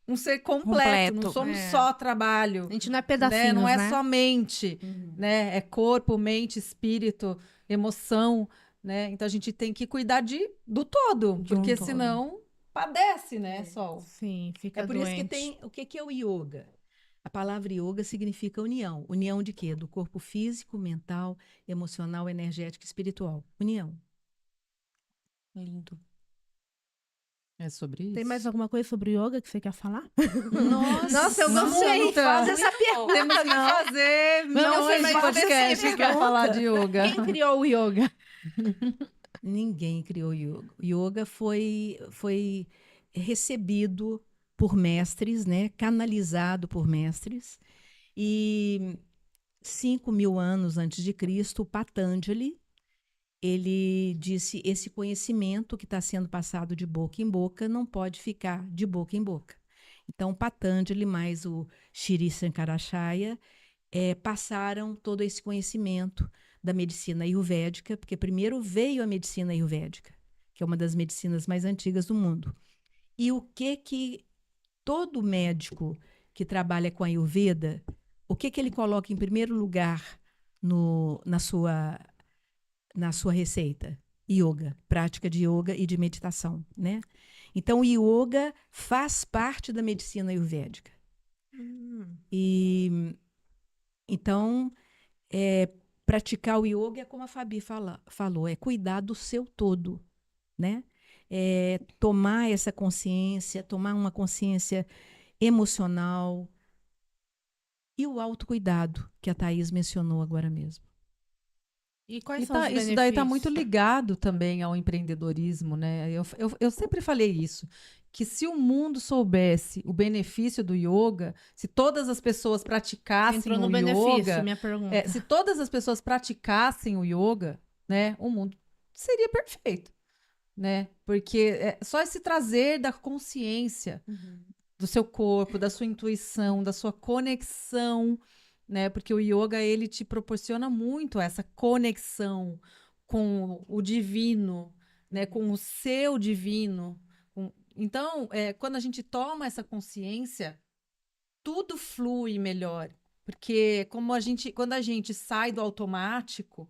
um ser completo. Não somos É. só trabalho. A gente não é Né? pedacinhos, Não é né? só mente, né? É corpo, mente, espírito, emoção, né? Então a gente tem que cuidar do todo, De um porque todo. senão padece, né, Sol? Sim, fica É por doente. isso que tem. O que é o yoga? A palavra yoga significa união. União de quê? Do corpo físico, mental, emocional, energético e espiritual. União. Lindo. É sobre isso. Tem mais alguma coisa sobre yoga que você quer falar? Nossa, eu gostei. Faz essa pergunta. Temos que fazer milhões de podcasts para falar de yoga. Quem criou o yoga? Ninguém criou yoga. Yoga foi recebido por mestres, né? Canalizado por mestres. E 5.000 anos antes de Cristo, Patanjali, ele disse: esse conhecimento que está sendo passado de boca em boca não pode ficar de boca em boca. Então, Patanjali mais o Shri Shankaracharya passaram todo esse conhecimento da medicina ayurvédica, porque primeiro veio a medicina ayurvédica, que é uma das medicinas mais antigas do mundo. E o que todo médico que trabalha com Ayurveda, o que ele coloca em primeiro lugar na sua receita? Yoga, prática de yoga e de meditação, né? Então, o yoga faz parte da medicina ayurvédica. E então, praticar o yoga é como a Fabi falou, é cuidar do seu todo, né? Tomar essa consciência, tomar uma consciência emocional e o autocuidado que a Thaís mencionou agora mesmo. E quais são os benefícios? Isso daí está muito ligado também ao empreendedorismo, né? Eu sempre falei isso, que se o mundo soubesse o benefício do yoga, se todas as pessoas praticassem Entrou no o benefício, yoga, minha pergunta. se todas as pessoas praticassem o yoga, né, o mundo seria perfeito, né? Porque só esse trazer da consciência do seu corpo, da sua intuição, da sua conexão, né? Porque o yoga, ele te proporciona muito essa conexão com o divino, né? Com o seu divino. Então, quando a gente toma essa consciência, tudo flui melhor. Porque quando a gente sai do automático,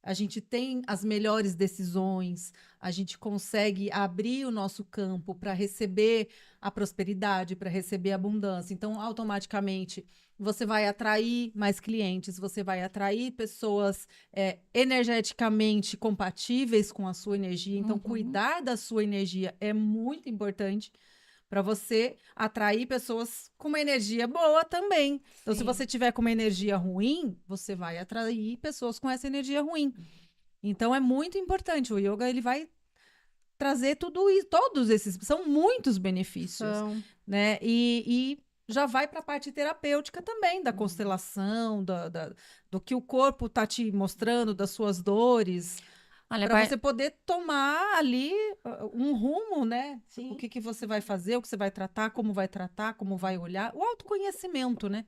a gente tem as melhores decisões, a gente consegue abrir o nosso campo para receber a prosperidade, para receber a abundância. Então, automaticamente, você vai atrair mais clientes, você vai atrair pessoas energeticamente compatíveis com a sua energia. Então, cuidar da sua energia é muito importante para você atrair pessoas com uma energia boa também. Então, se você tiver com uma energia ruim, você vai atrair pessoas com essa energia ruim. Então, é muito importante. O yoga, ele vai trazer tudo isso, todos esses, são muitos benefícios, né? E já vai para a parte terapêutica também, da constelação, do que o corpo tá te mostrando, das suas dores. Para você poder tomar ali um rumo, né? Sim. O que você vai fazer, o que você vai tratar, como vai olhar. O autoconhecimento, né?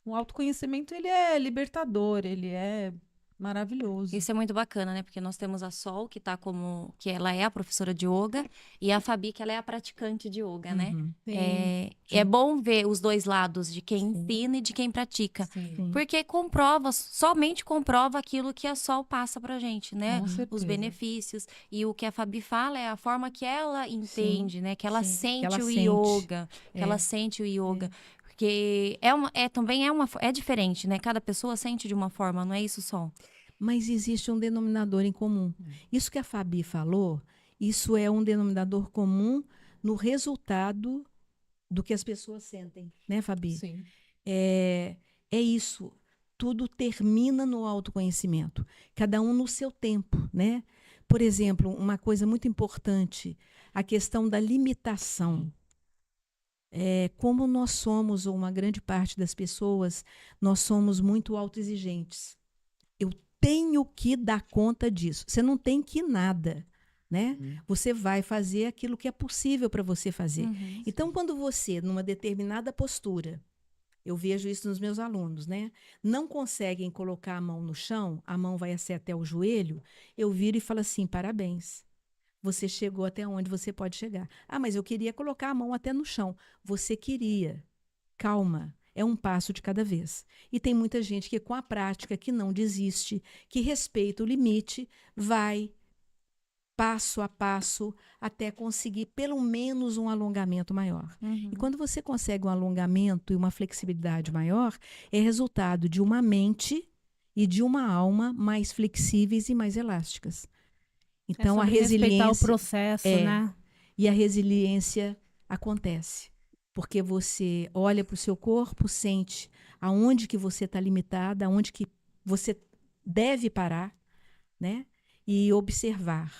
O autoconhecimento, ele é libertador, ele é maravilhoso. Isso é muito bacana, né? Porque nós temos a Sol, que ela é a professora de yoga, e a Fabi, que ela é a praticante de yoga, né? É bom ver os dois lados, de quem ensina e de quem pratica. Porque somente comprova aquilo que a Sol passa pra gente, né? Os benefícios. E o que a Fabi fala é a forma que ela entende, né? Que ela sente o yoga. Que ela sente o yoga. Porque é diferente, né? Cada pessoa sente de uma forma, não é isso só? Mas existe um denominador em comum. Isso que a Fabi falou, isso é um denominador comum no resultado do que as pessoas sentem, né, Fabi? Sim. É isso. Tudo termina no autoconhecimento. Cada um no seu tempo, né? Por exemplo, uma coisa muito importante, a questão da limitação. Como nós somos, ou uma grande parte das pessoas, nós somos muito autoexigentes. Eu tenho que dar conta disso. Você não tem que nada, né? Você vai fazer aquilo que é possível para você fazer. Então, quando você, numa determinada postura, eu vejo isso nos meus alunos, né? Não conseguem colocar a mão no chão, a mão vai até o joelho, eu viro e falo assim, parabéns. Você chegou até onde você pode chegar. Ah, mas eu queria colocar a mão até no chão. Você queria. Calma. É um passo de cada vez. E tem muita gente que, com a prática, que não desiste, que respeita o limite, vai passo a passo até conseguir pelo menos um alongamento maior. E quando você consegue um alongamento e uma flexibilidade maior, é resultado de uma mente e de uma alma mais flexíveis e mais elásticas. Então, a resiliência... respeitar o processo, né? E a resiliência acontece, porque você olha para o seu corpo, sente aonde que você está limitada, aonde que você deve parar, né? E observar.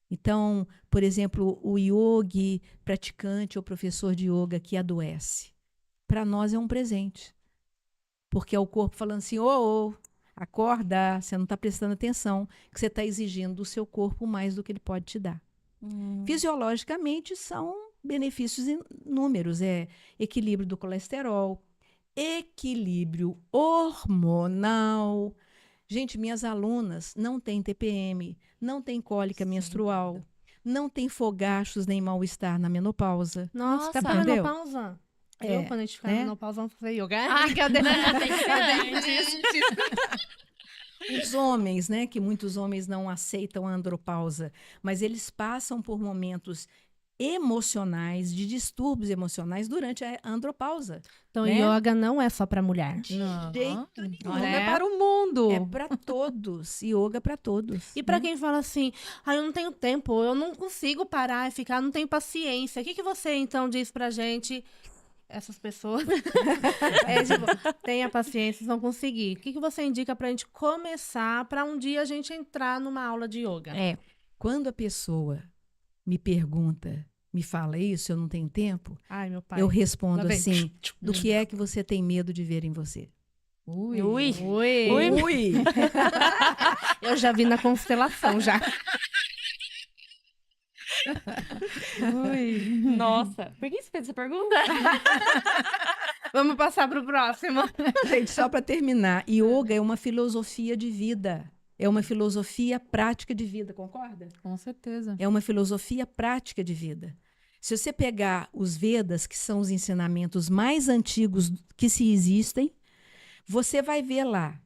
Então, por exemplo, o yogi praticante ou professor de yoga que adoece, para nós é um presente. Porque é o corpo falando assim, ô, acorda, você não está prestando atenção, que você está exigindo do seu corpo mais do que ele pode te dar. Fisiologicamente, são benefícios inúmeros. É equilíbrio do colesterol, equilíbrio hormonal. Gente, minhas alunas não têm TPM, não têm cólica menstrual, não têm fogachos nem mal-estar na menopausa. Nossa, tá Nossa. pra Entendeu? menopausa? É, Eu, quando a gente ficar né? na menopausa, vamos fazer yoga. Ah, Brincadeira. tem que ser antes. Os homens, né, que muitos homens não aceitam a andropausa, mas eles passam por momentos emocionais, de distúrbios emocionais durante a andropausa. Então, né? yoga não é só pra mulher. De Não. jeito nenhum. Yoga né? é para o mundo. É para todos. Yoga para todos. E pra né? quem fala assim, eu não tenho tempo, eu não consigo parar e ficar, não tenho paciência. O que você, então, diz pra gente, essas pessoas? Tenha paciência, vocês vão conseguir. O que você indica pra gente começar, pra um dia a gente entrar numa aula de yoga? Quando a pessoa me pergunta, me fala isso, eu não tenho tempo, Ai, meu pai. eu respondo Lá vem. assim, do que é que você tem medo de ver em você? Ui. Ui. Ui! Eu já vi na constelação, já. Ui. Nossa. Por que você fez essa pergunta? Vamos passar pro próximo. Gente, só para terminar, yoga é uma filosofia de vida. É uma filosofia prática de vida, concorda? Com certeza. É uma filosofia prática de vida. Se você pegar os Vedas, que são os ensinamentos mais antigos que se existem, você vai ver lá,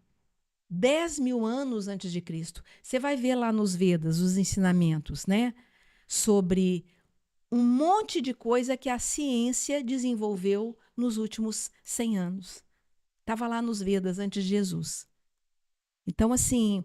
10 mil anos antes de Cristo, você vai ver lá nos Vedas os ensinamentos, né? Sobre um monte de coisa que a ciência desenvolveu nos últimos 100 anos. Estava lá nos Vedas antes de Jesus. Então, assim,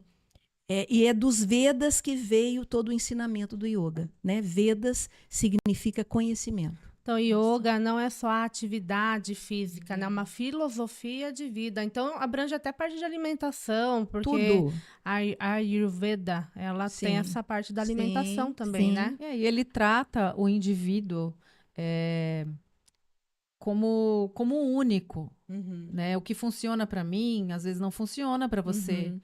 e é dos Vedas que veio todo o ensinamento do yoga, né? Vedas significa conhecimento. Então, yoga não é só a atividade física, né? É uma filosofia de vida. Então, abrange até parte de alimentação, porque Tudo. a Ayurveda, ela Sim. tem essa parte da alimentação Sim, também, sim. né? E ele trata o indivíduo como único, né? O que funciona para mim, às vezes não funciona para você. Uhum.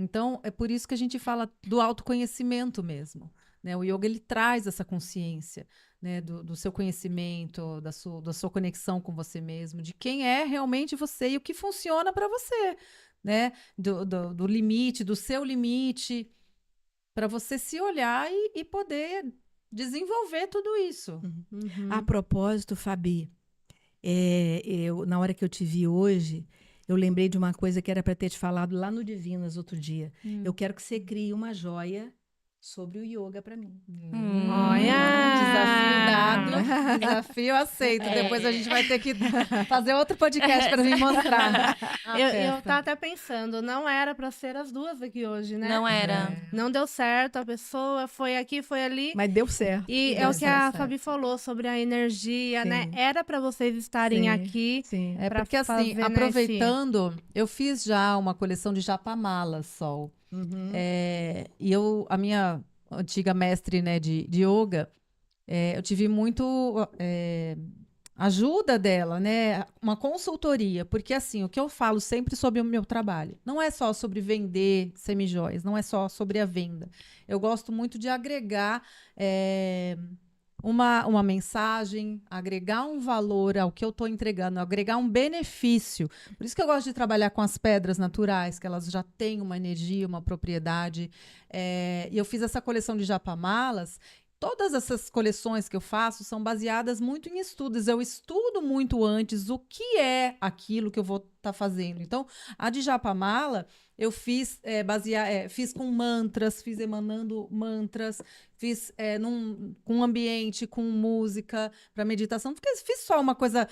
Então, é por isso que a gente fala do autoconhecimento mesmo, né? O yoga, ele traz essa consciência, né? Do seu conhecimento, da sua conexão com você mesmo, de quem é realmente você e o que funciona para você, né? Do limite, do seu limite, para você se olhar e poder desenvolver tudo isso. Uhum. A propósito, Fabi, na hora que eu te vi hoje, eu lembrei de uma coisa que era para ter te falado lá no Divinas outro dia. Eu quero que você crie uma joia sobre o yoga para mim. Olha! Desafio dado, desafio aceito. Depois a gente vai ter que fazer outro podcast para me mostrar. Eu tava até pensando, não era pra ser as duas aqui hoje, né? Não era. Não deu certo, a pessoa foi aqui, foi ali. Mas deu certo. E é Deu o que a certo. Fabi falou sobre a energia, Sim. né? Era pra vocês estarem Sim. aqui. Sim. É pra porque assim, fazer, né, aproveitando, eu fiz já uma coleção de japamalas, Sol. Uhum. E a minha antiga mestre, né, de yoga, eu tive muito ajuda dela, né, uma consultoria, porque assim, o que eu falo sempre sobre o meu trabalho, não é só sobre vender semijoias, não é só sobre a venda. Eu gosto muito de agregar uma mensagem, agregar um valor ao que eu estou entregando, agregar um benefício. Por isso que eu gosto de trabalhar com as pedras naturais, que elas já têm uma energia, uma propriedade. E eu fiz essa coleção de japamalas. Todas essas coleções que eu faço são baseadas muito em estudos. Eu estudo muito antes o que é aquilo que eu vou estar fazendo. Então, a de japamala, eu fiz fiz com mantras, fiz emanando mantras, fiz com ambiente, com música, para meditação. Porque fiz só uma coisa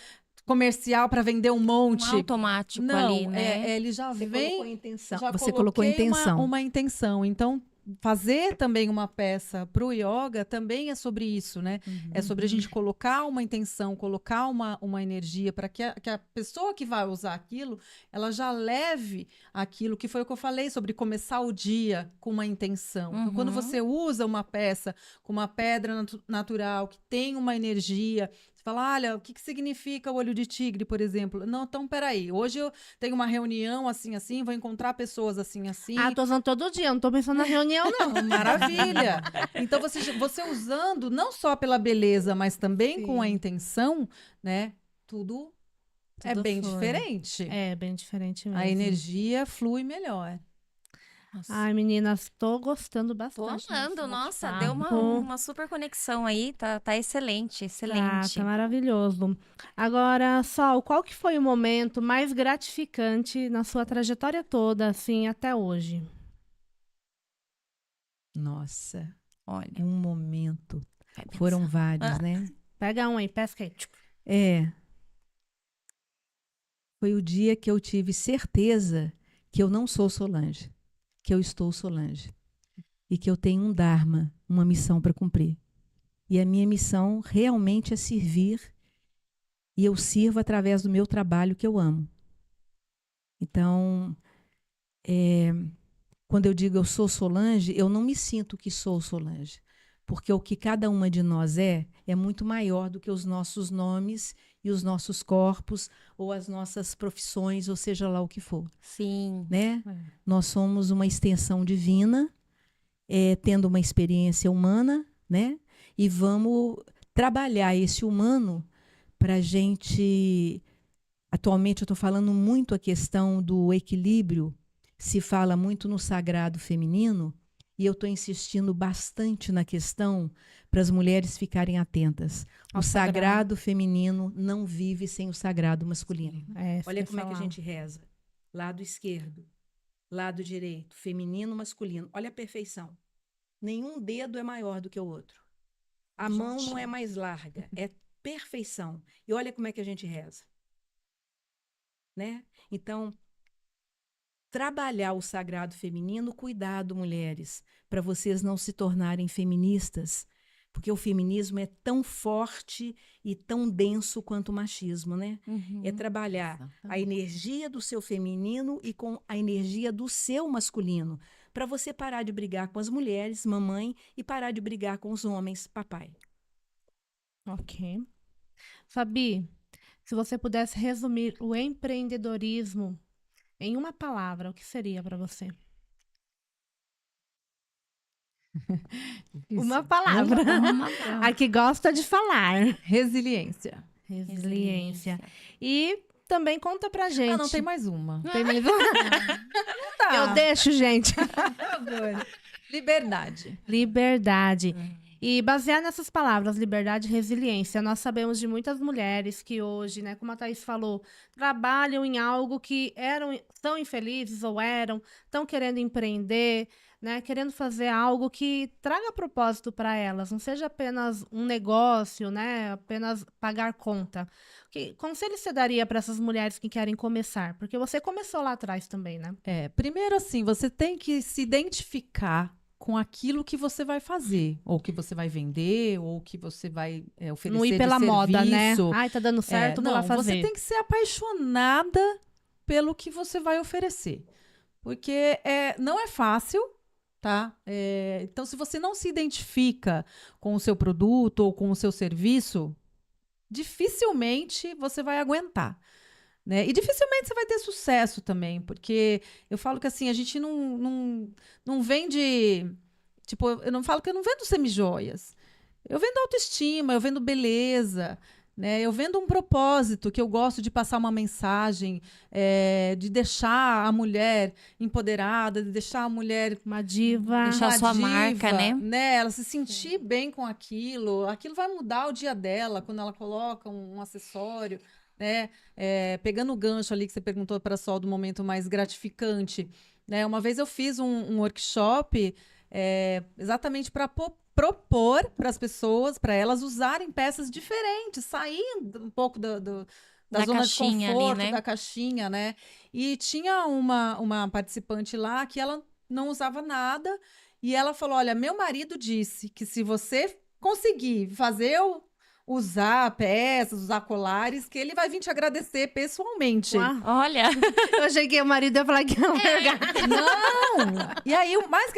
comercial para vender um monte. Um automático Não, ali, né? ele já Você vem... colocou intenção. Já Você colocou coloquei intenção. uma intenção. Então, fazer também uma peça para o yoga também é sobre isso, né? É sobre a gente colocar uma intenção, colocar uma energia para que a pessoa que vai usar aquilo, ela já leve aquilo, que foi o que eu falei sobre começar o dia com uma intenção. Então, quando você usa uma peça com uma pedra natural, que tem uma energia, você fala, olha, o que significa o olho de tigre, por exemplo? Não, então, peraí, hoje eu tenho uma reunião assim, assim, vou encontrar pessoas assim, assim. Ah, tô usando todo dia, não tô pensando na reunião, não. Maravilha! Então, você usando, não só pela beleza, mas também com a Sim. intenção, né? Tudo é Tudo bem flui. diferente. É, bem diferente mesmo. A energia flui melhor. Ai, meninas, tô gostando Tô bastante. amando, desse nossa, bate-papo. deu uma super conexão aí, tá excelente, Ah, excelente. tá maravilhoso. Agora, Sol, qual que foi o momento mais gratificante na sua trajetória toda, assim, até hoje? Nossa, Olha, um momento. vai Foram pensar. vários, né? Pega um aí, pesca aí. É. Foi o dia que eu tive certeza que eu não sou Solange, que eu estou Solange. E que eu tenho um Dharma, uma missão para cumprir. E a minha missão realmente é servir, e eu sirvo através do meu trabalho que eu amo. Então, quando eu digo eu sou Solange, eu não me sinto que sou Solange. Porque o que cada uma de nós é muito maior do que os nossos nomes e os nossos corpos, ou as nossas profissões, ou seja lá o que for. Sim. Né? Nós somos uma extensão divina, tendo uma experiência humana, né? E vamos trabalhar esse humano para a gente. Atualmente eu estou falando muito a questão do equilíbrio, se fala muito no sagrado feminino, e eu estou insistindo bastante na questão para as mulheres ficarem atentas. Ao O sagrado feminino não vive sem o sagrado masculino. Olha como é que a gente reza. Lado esquerdo, lado direito, feminino, masculino. Olha a perfeição. Nenhum dedo é maior do que o outro. A mão não é mais larga, é perfeição. E olha como é que a gente reza. Né? Então, trabalhar o sagrado feminino, cuidado, mulheres, para vocês não se tornarem feministas, porque o feminismo é tão forte e tão denso quanto o machismo, né? É trabalhar a energia do seu feminino e com a energia do seu masculino, para você parar de brigar com as mulheres, mamãe, e parar de brigar com os homens, papai. Ok. Fabi, se você pudesse resumir o empreendedorismo em uma palavra, o que seria para você? Uma palavra. A que gosta de falar. Resiliência. Resiliência. E também conta pra gente. Ah, não, tem mais uma. Tem mais uma? Eu deixo, gente. Liberdade. Liberdade. E basear nessas palavras, liberdade e resiliência, nós sabemos de muitas mulheres que hoje, né, como a Thaís falou, trabalham em algo que são infelizes ou estão querendo empreender, né, querendo fazer algo que traga propósito para elas, não seja apenas um negócio, né, apenas pagar conta. Que conselho você daria para essas mulheres que querem começar? Porque você começou lá atrás também, né? Primeiro assim, você tem que se identificar com aquilo que você vai fazer, ou que você vai vender, ou que você vai oferecer Não ir pela de moda, né? serviço. Ai, tá dando certo, vou lá fazer. Você tem que ser apaixonada pelo que você vai oferecer. Porque não é fácil, tá? Então, se você não se identifica com o seu produto ou com o seu serviço, dificilmente você vai aguentar. Né? E dificilmente você vai ter sucesso também, porque eu falo que assim, a gente não vende. Tipo, eu não falo que eu não vendo semijoias. Eu vendo autoestima, eu vendo beleza, né? Eu vendo um propósito que eu gosto de passar uma mensagem, de deixar a mulher empoderada, de deixar a mulher uma diva. Deixar a sua marca, né? Ela se sentir bem com aquilo. Aquilo vai mudar o dia dela quando ela coloca um acessório. Né? Pegando o gancho ali que você perguntou para a Sol do momento mais gratificante, né? Uma vez eu fiz um workshop exatamente para propor para as pessoas, para elas usarem peças diferentes, sair um pouco da zona de conforto, ali, né? da caixinha, né? E tinha uma participante lá que ela não usava nada E ela falou: olha, meu marido disse que se você conseguir fazer eu usar peças, usar colares, que ele vai vir te agradecer pessoalmente. Uau. Olha, Eu achei que o marido ia falar que não. Não! E aí,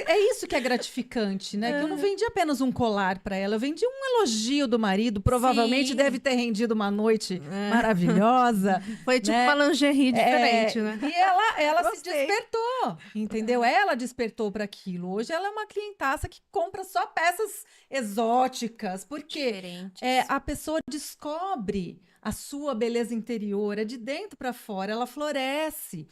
é isso que é gratificante, né? Que eu não vendi apenas um colar para ela, eu vendi um elogio do marido. Provavelmente Sim. deve ter rendido uma noite maravilhosa. Foi tipo né? uma lingerie diferente, né? E ela se Gostei. despertou, entendeu? Ela despertou para aquilo. Hoje ela é uma clientaça que compra só peças exóticas, porque diferente. a pessoa descobre a sua beleza interior, é de dentro para fora, ela floresce,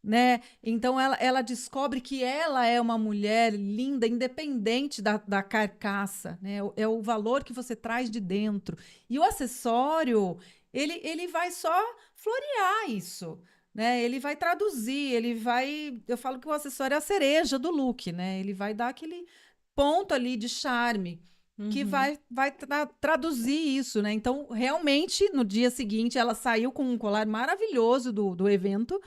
né? Então ela descobre que ela é uma mulher linda, independente da carcaça, né? É o valor que você traz de dentro. E o acessório, ele vai só florear isso, né? Ele vai traduzir, eu falo que o acessório é a cereja do look, né? Ele vai dar aquele ponto ali de charme que vai traduzir isso, né? Então, realmente, no dia seguinte, ela saiu com um colar maravilhoso do evento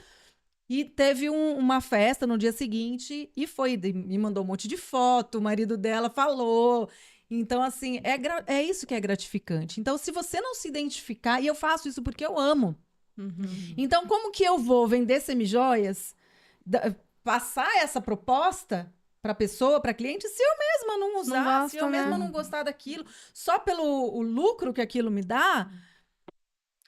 e teve uma festa no dia seguinte e me mandou um monte de foto, o marido dela falou. Então, assim, é isso que é gratificante. Então, se você não se identificar, e eu faço isso porque eu amo. Então, como que eu vou vender semijoias, passar essa proposta para a pessoa, para cliente, se eu mesma não usar, se eu mesma não gostar daquilo, só pelo o lucro que aquilo me dá,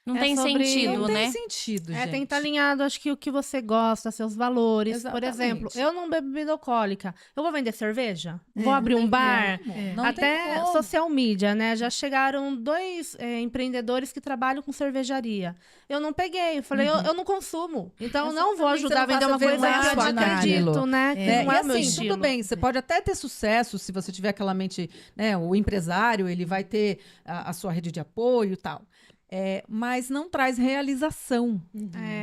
Não tem sentido, não né? tem sentido, gente. Tem que estar alinhado, acho que o que você gosta, seus valores. Por Exatamente. exemplo, eu não bebo bebida alcoólica. Eu vou vender cerveja? Vou abrir um bar? Não tem Até como. social media, né? Já chegaram 2 empreendedores que trabalham com cervejaria. Eu não peguei. Eu falei, eu não consumo. Então, eu não vou ajudar a vender uma coisa que eu não acredito, né? Que não e é o meu assim, estilo. tudo bem, você pode até ter sucesso se você tiver aquela mente, né? O empresário, ele vai ter a sua rede de apoio e tal. Mas não traz realização.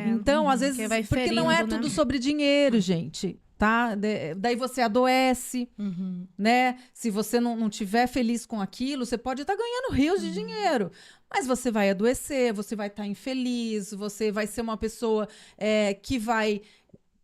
Então, às vezes, vai porque não é ferindo, tudo né? sobre dinheiro, gente. Tá? Daí você adoece, né? Se você não tiver feliz com aquilo, você pode estar ganhando rios de dinheiro, mas você vai adoecer, você vai estar infeliz, você vai ser uma pessoa que vai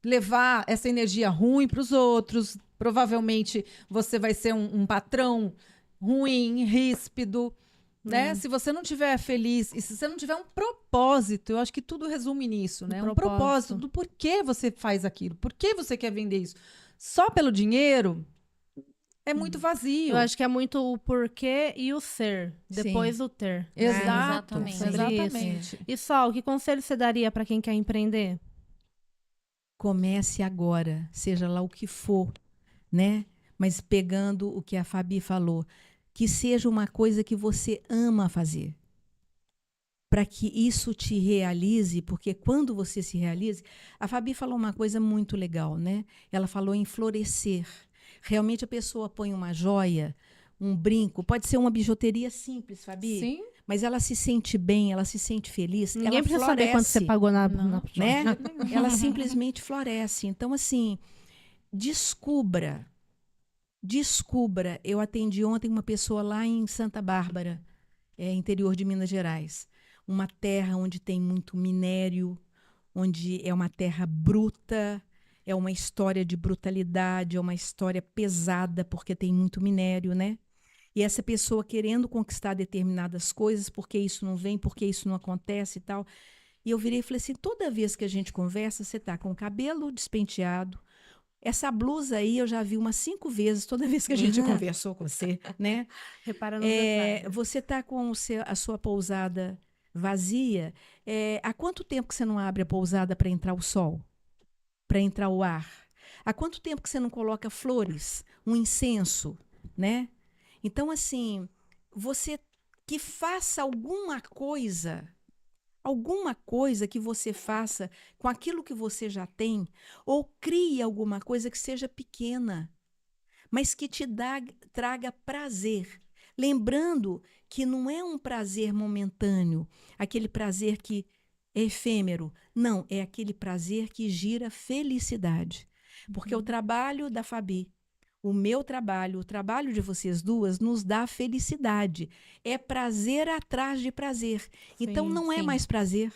levar essa energia ruim para os outros. Provavelmente você vai ser um patrão ruim, ríspido. Né? Se você não estiver feliz e se você não tiver um propósito, eu acho que tudo resume nisso, né? Um propósito do porquê você faz aquilo, por que você quer vender isso. Só pelo dinheiro é muito vazio. Eu acho que é muito o porquê e o ser, depois o ter. né? Exatamente. Sobre isso. Exatamente. E Sol, que conselho você daria para quem quer empreender? Comece agora, seja lá o que for, né? Mas pegando o que a Fabi falou, que seja uma coisa que você ama fazer. Para que isso te realize, porque quando você se realize, a Fabi falou uma coisa muito legal, né? Ela falou em florescer. Realmente a pessoa põe uma joia, um brinco, pode ser uma bijuteria simples, Fabi. Sim. Mas ela se sente bem, ela se sente feliz. Ninguém ela precisa floresce, saber quanto você pagou na né? Ela simplesmente floresce. Então, assim, descubra. Eu atendi ontem uma pessoa lá em Santa Bárbara, interior de Minas Gerais. Uma terra onde tem muito minério, onde é uma terra bruta, é uma história de brutalidade, é uma história pesada, porque tem muito minério, né? E essa pessoa querendo conquistar determinadas coisas, porque isso não vem, porque isso não acontece e tal. E eu virei e falei assim, toda vez que a gente conversa, você tá com o cabelo despenteado. Essa blusa aí eu já vi umas 5 vezes, toda vez que a gente conversou com você, né? Repara no detalhe. Você tá com a sua pousada vazia. Há quanto tempo que você não abre a pousada para entrar o sol? Para entrar o ar? Há quanto tempo que você não coloca flores, um incenso, né? Então, assim, você que faça alguma coisa que você faça com aquilo que você já tem, ou crie alguma coisa que seja pequena, mas que te traga prazer. Lembrando que não é um prazer momentâneo, aquele prazer que é efêmero. Não, é aquele prazer que gira felicidade. Porque o trabalho da Fabi, o meu trabalho, o trabalho de vocês duas, nos dá felicidade. É prazer atrás de prazer. Então, não é mais prazer.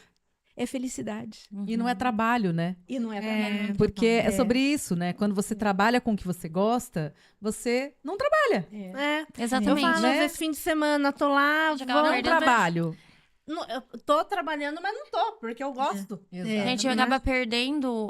é felicidade. E não é trabalho, né? E não é trabalho. Porque é sobre isso, né? Quando você trabalha com o que você gosta, você não trabalha. Eu Exatamente. falo, às né? vezes, fim de semana, tô lá, Já acaba vou... Não perdendo trabalho. Não, eu tô trabalhando, mas não tô, porque eu gosto. A gente acaba perdendo.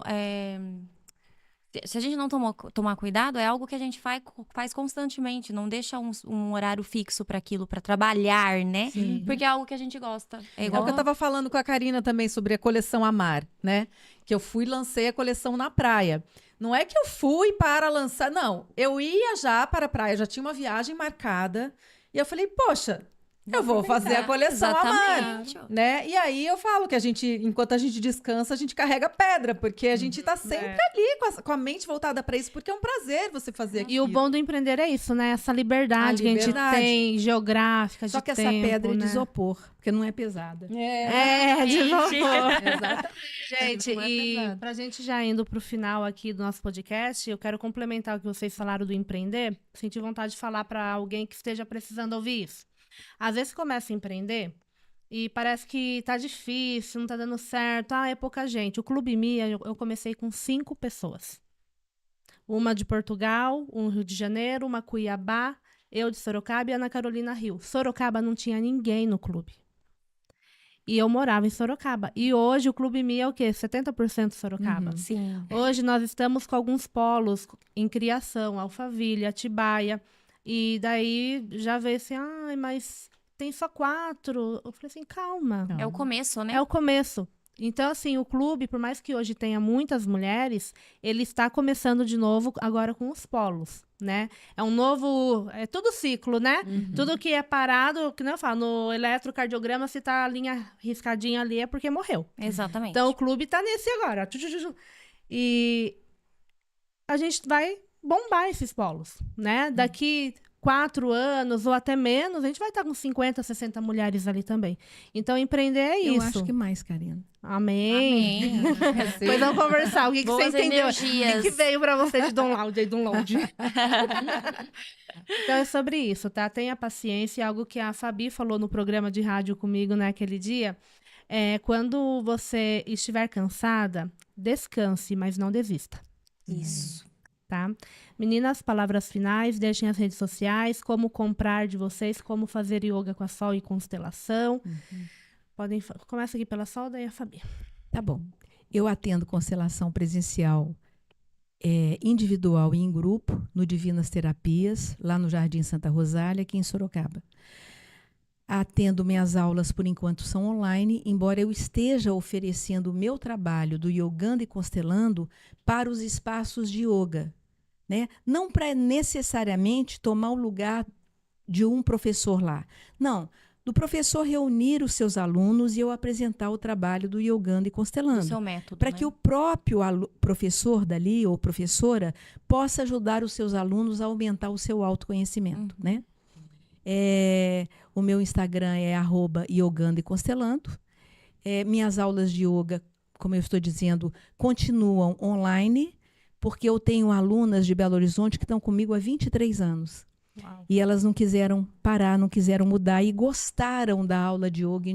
Se a gente não tomar cuidado, é algo que a gente faz constantemente. Não deixa um horário fixo para aquilo, para trabalhar, né? Porque é algo que a gente gosta. É É igual. o que eu tava falando com a Karina também sobre a coleção Amar, né? Que eu fui e lancei a coleção na praia. Não é que eu fui para lançar, não. Eu ia já para a praia, já tinha uma viagem marcada. E eu falei, poxa, eu vou fazer a coleção Amar, Exatamente. né? E aí eu falo que enquanto a gente descansa, a gente carrega pedra, porque a gente tá sempre ali com a mente voltada para isso, porque é um prazer você fazer aquilo. E o bom do empreender é isso, né? Essa liberdade que a gente tem, geográfica, Só de que tempo, essa pedra é de né? isopor, porque não é pesada. De novo. Exatamente. Gente, Não é e pesado. pra gente já indo pro final aqui do nosso podcast, eu quero complementar o que vocês falaram do empreender. Senti vontade de falar pra alguém que esteja precisando ouvir isso. Às vezes começa a empreender e parece que tá difícil, não tá dando certo. É pouca gente. O Clube Mia, eu comecei com 5 pessoas. Uma de Portugal, um Rio de Janeiro, uma Cuiabá, eu de Sorocaba e a Ana Carolina Rio. Sorocaba não tinha ninguém no clube. E eu morava em Sorocaba. E hoje o Clube Mia é o quê? 70% Sorocaba. Sim. Hoje nós estamos com alguns polos em criação, Alphaville, Atibaia. E daí já veio assim, mas tem só 4. Eu falei assim, calma. É o começo, né? É o começo. Então, assim, o clube, por mais que hoje tenha muitas mulheres, ele está começando de novo agora com os polos, né? É um novo... É tudo ciclo, né? Tudo que é parado, que não eu falo, no eletrocardiograma, se tá a linha riscadinha ali, é porque morreu. Exatamente. Então, o clube tá nesse agora. E a gente vai bombar esses polos, né? Daqui 4 anos ou até menos, a gente vai estar com 50, 60 mulheres ali também. Então, empreender é isso. Eu acho que mais, Karina. Amém. Amém. Depois vamos conversar. O que você Boas entendeu? O energias. que veio pra você de download aí, download? Então é sobre isso, tá? Tenha paciência. Algo que a Fabi falou no programa de rádio comigo naquele dia. Quando você estiver cansada, descanse, mas não desista. Isso. Tá? Meninas, palavras finais, deixem as redes sociais, como comprar de vocês, como fazer yoga com a Sol e constelação. Começa aqui pela Sol, daí a Fabi. Tá bom. Eu atendo constelação presencial individual e em grupo, no Divinas Terapias, lá no Jardim Santa Rosália, aqui em Sorocaba. Atendo minhas aulas, por enquanto, são online, embora eu esteja oferecendo o meu trabalho do Yogando e Constelando para os espaços de yoga, né? Não para necessariamente tomar o lugar de um professor lá. Não, do professor reunir os seus alunos e eu apresentar o trabalho do Yogando e O Constelando. seu método, Para né? que o próprio professor dali ou professora possa ajudar os seus alunos a aumentar o seu autoconhecimento, né? O meu Instagram é @yogando e constelando. Minhas aulas de yoga, como eu estou dizendo, continuam online, porque eu tenho alunas de Belo Horizonte que estão comigo há 23 anos. Uau. E elas não quiseram parar, não quiseram mudar e gostaram da aula de yoga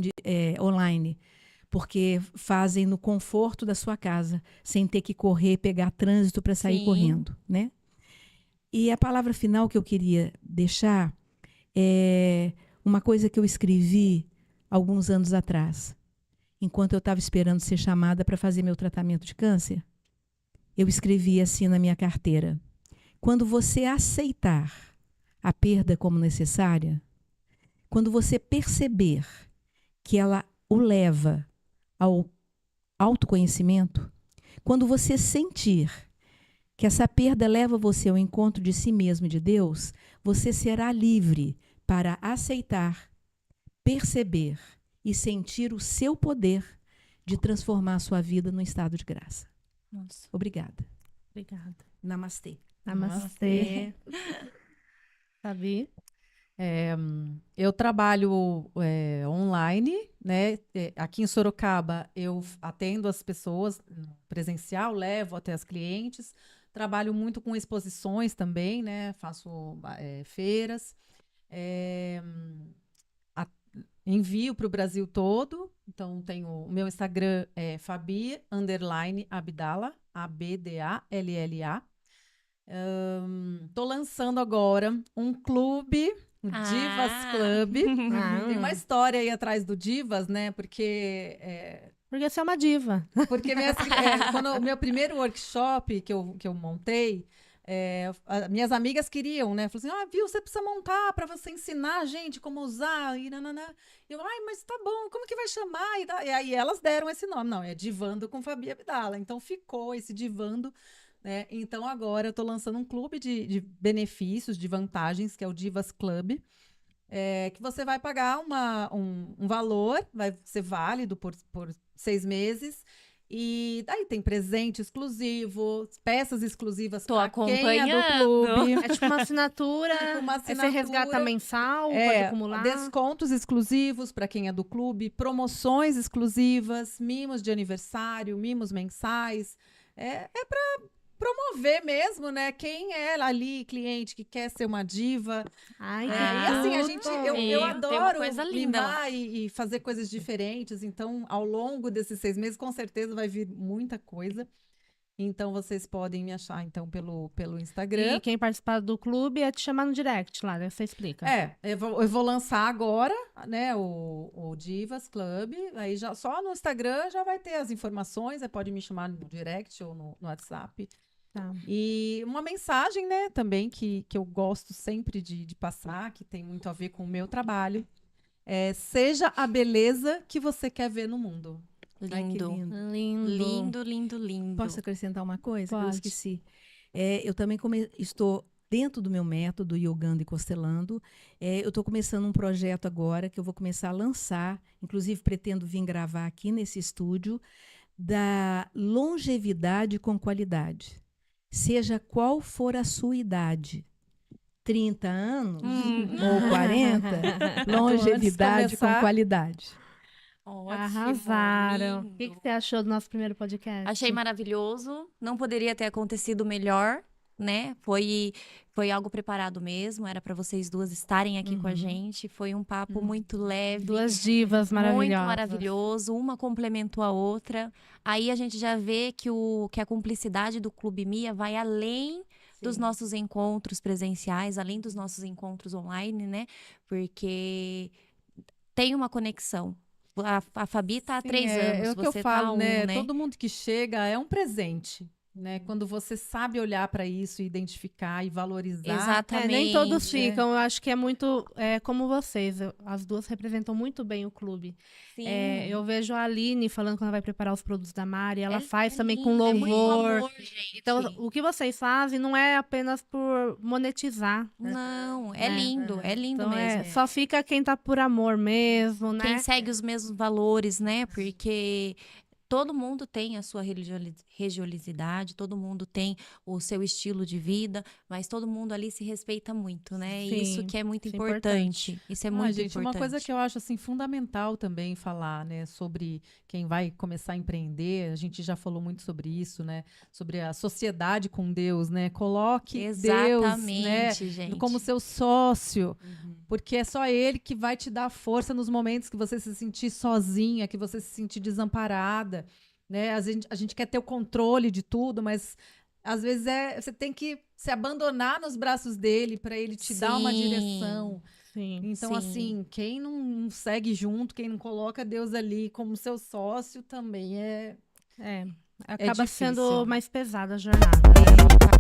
online, porque fazem no conforto da sua casa, sem ter que correr, pegar trânsito para sair Sim. correndo, né? E a palavra final que eu queria deixar é uma coisa que eu escrevi alguns anos atrás, enquanto eu estava esperando ser chamada para fazer meu tratamento de câncer. Eu escrevi assim na minha carteira: quando você aceitar a perda como necessária, quando você perceber que ela o leva ao autoconhecimento, quando você sentir que essa perda leva você ao encontro de si mesmo e de Deus, você será livre para aceitar, perceber e sentir o seu poder de transformar a sua vida num estado de graça. Nossa. Obrigada. Obrigada. Namastê. Namastê. Fabi? Eu trabalho online, né? Aqui em Sorocaba, eu atendo as pessoas presencial, levo até as clientes. Trabalho muito com exposições também, né? Faço feiras. Envio para o Brasil todo. Então, tem o meu Instagram é Fabi_Abdala, ABDALLA. Tô lançando agora um clube, o Divas Club. Tem uma história aí atrás do Divas, né? Porque Porque você é uma diva. Porque quando o meu primeiro workshop que eu montei, minhas amigas queriam, né? Falaram assim, viu, você precisa montar para você ensinar a gente como usar. E nananã. Eu, mas tá bom, como que vai chamar? E aí elas deram esse nome. Não, é Divando com Fabi Abdala. Então ficou esse Divando, né? Então agora eu tô lançando um clube de benefícios, de vantagens, que é o Divas Club. Que você vai pagar um valor, vai ser válido por 6 meses. E daí tem presente exclusivo, peças exclusivas para quem é do clube. É tipo uma assinatura. Aí você resgata mensal, pode acumular. Descontos exclusivos para quem é do clube, promoções exclusivas, mimos de aniversário, mimos mensais. É para promover mesmo, né? Quem é ali, cliente que quer ser uma diva. Ai, E assim, eu adoro coisa linda mimar e fazer coisas diferentes. Então, ao longo desses 6 meses, com certeza vai vir muita coisa. Então, vocês podem me achar, então, pelo Instagram. E quem participar do clube é te chamar no direct lá, né? Você explica. Eu vou lançar agora, né, o Divas Club. Aí só no Instagram já vai ter as informações. Você pode me chamar no direct ou no WhatsApp. Tá. E uma mensagem, né, também que eu gosto sempre de passar, que tem muito a ver com o meu trabalho. Seja a beleza que você quer ver no mundo. Lindo. Ai, que lindo. Lindo, lindo, lindo. Posso acrescentar uma coisa? Pode. Eu esqueci. Eu também estou dentro do meu método, Yogando e Costelando. Eu estou começando um projeto agora que eu vou começar a lançar. Inclusive, pretendo vir gravar aqui nesse estúdio, da longevidade com qualidade. Seja qual for a sua idade. 30 anos ou 40, longevidade com qualidade. Ótimo, Arrasaram. lindo. O que você achou do nosso primeiro podcast? Achei maravilhoso. Não poderia ter acontecido melhor, né? Foi algo preparado mesmo. Era para vocês duas estarem aqui com a gente. Foi um papo muito leve. Duas divas maravilhosas. Muito maravilhoso. Uma complementou a outra. Aí a gente já vê que a cumplicidade do Clube Mia vai além dos nossos encontros presenciais, além dos nossos encontros online, né? Porque tem uma conexão. A Fabi tá há 3 anos, É o que você eu falo, tá há 1, né? né? Todo mundo que chega é um presente, né? Quando você sabe olhar para isso, identificar e valorizar. Exatamente. Nem todos ficam. Eu acho que é muito como vocês. As duas representam muito bem o clube. Sim. Eu vejo a Aline falando quando ela vai preparar os produtos da Mari. Ela faz também com lindo, é muito louvor. amor, gente. Então, o que vocês fazem não é apenas por monetizar. Não, é lindo Então, mesmo. só fica quem tá por amor mesmo, né? Quem segue os mesmos valores, né? Porque todo mundo tem a sua religiosidade, todo mundo tem o seu estilo de vida, mas todo mundo ali se respeita muito, né? Sim, Isso que é muito isso é importante. Isso é muito gente, importante. uma coisa que eu acho assim fundamental também falar, né, sobre quem vai começar a empreender. A gente já falou muito sobre isso, né? Sobre a sociedade com Deus, né? Coloque Deus, né, gente. como seu sócio, porque é só Ele que vai te dar força nos momentos que você se sentir sozinha, que você se sentir desamparada, né? A gente quer ter o controle de tudo, mas às vezes você tem que se abandonar nos braços dele para ele te dar uma direção. Sim. Então, Sim. assim, quem não segue junto, quem não coloca Deus ali como seu sócio, também Acaba difícil. sendo mais pesada a jornada, né?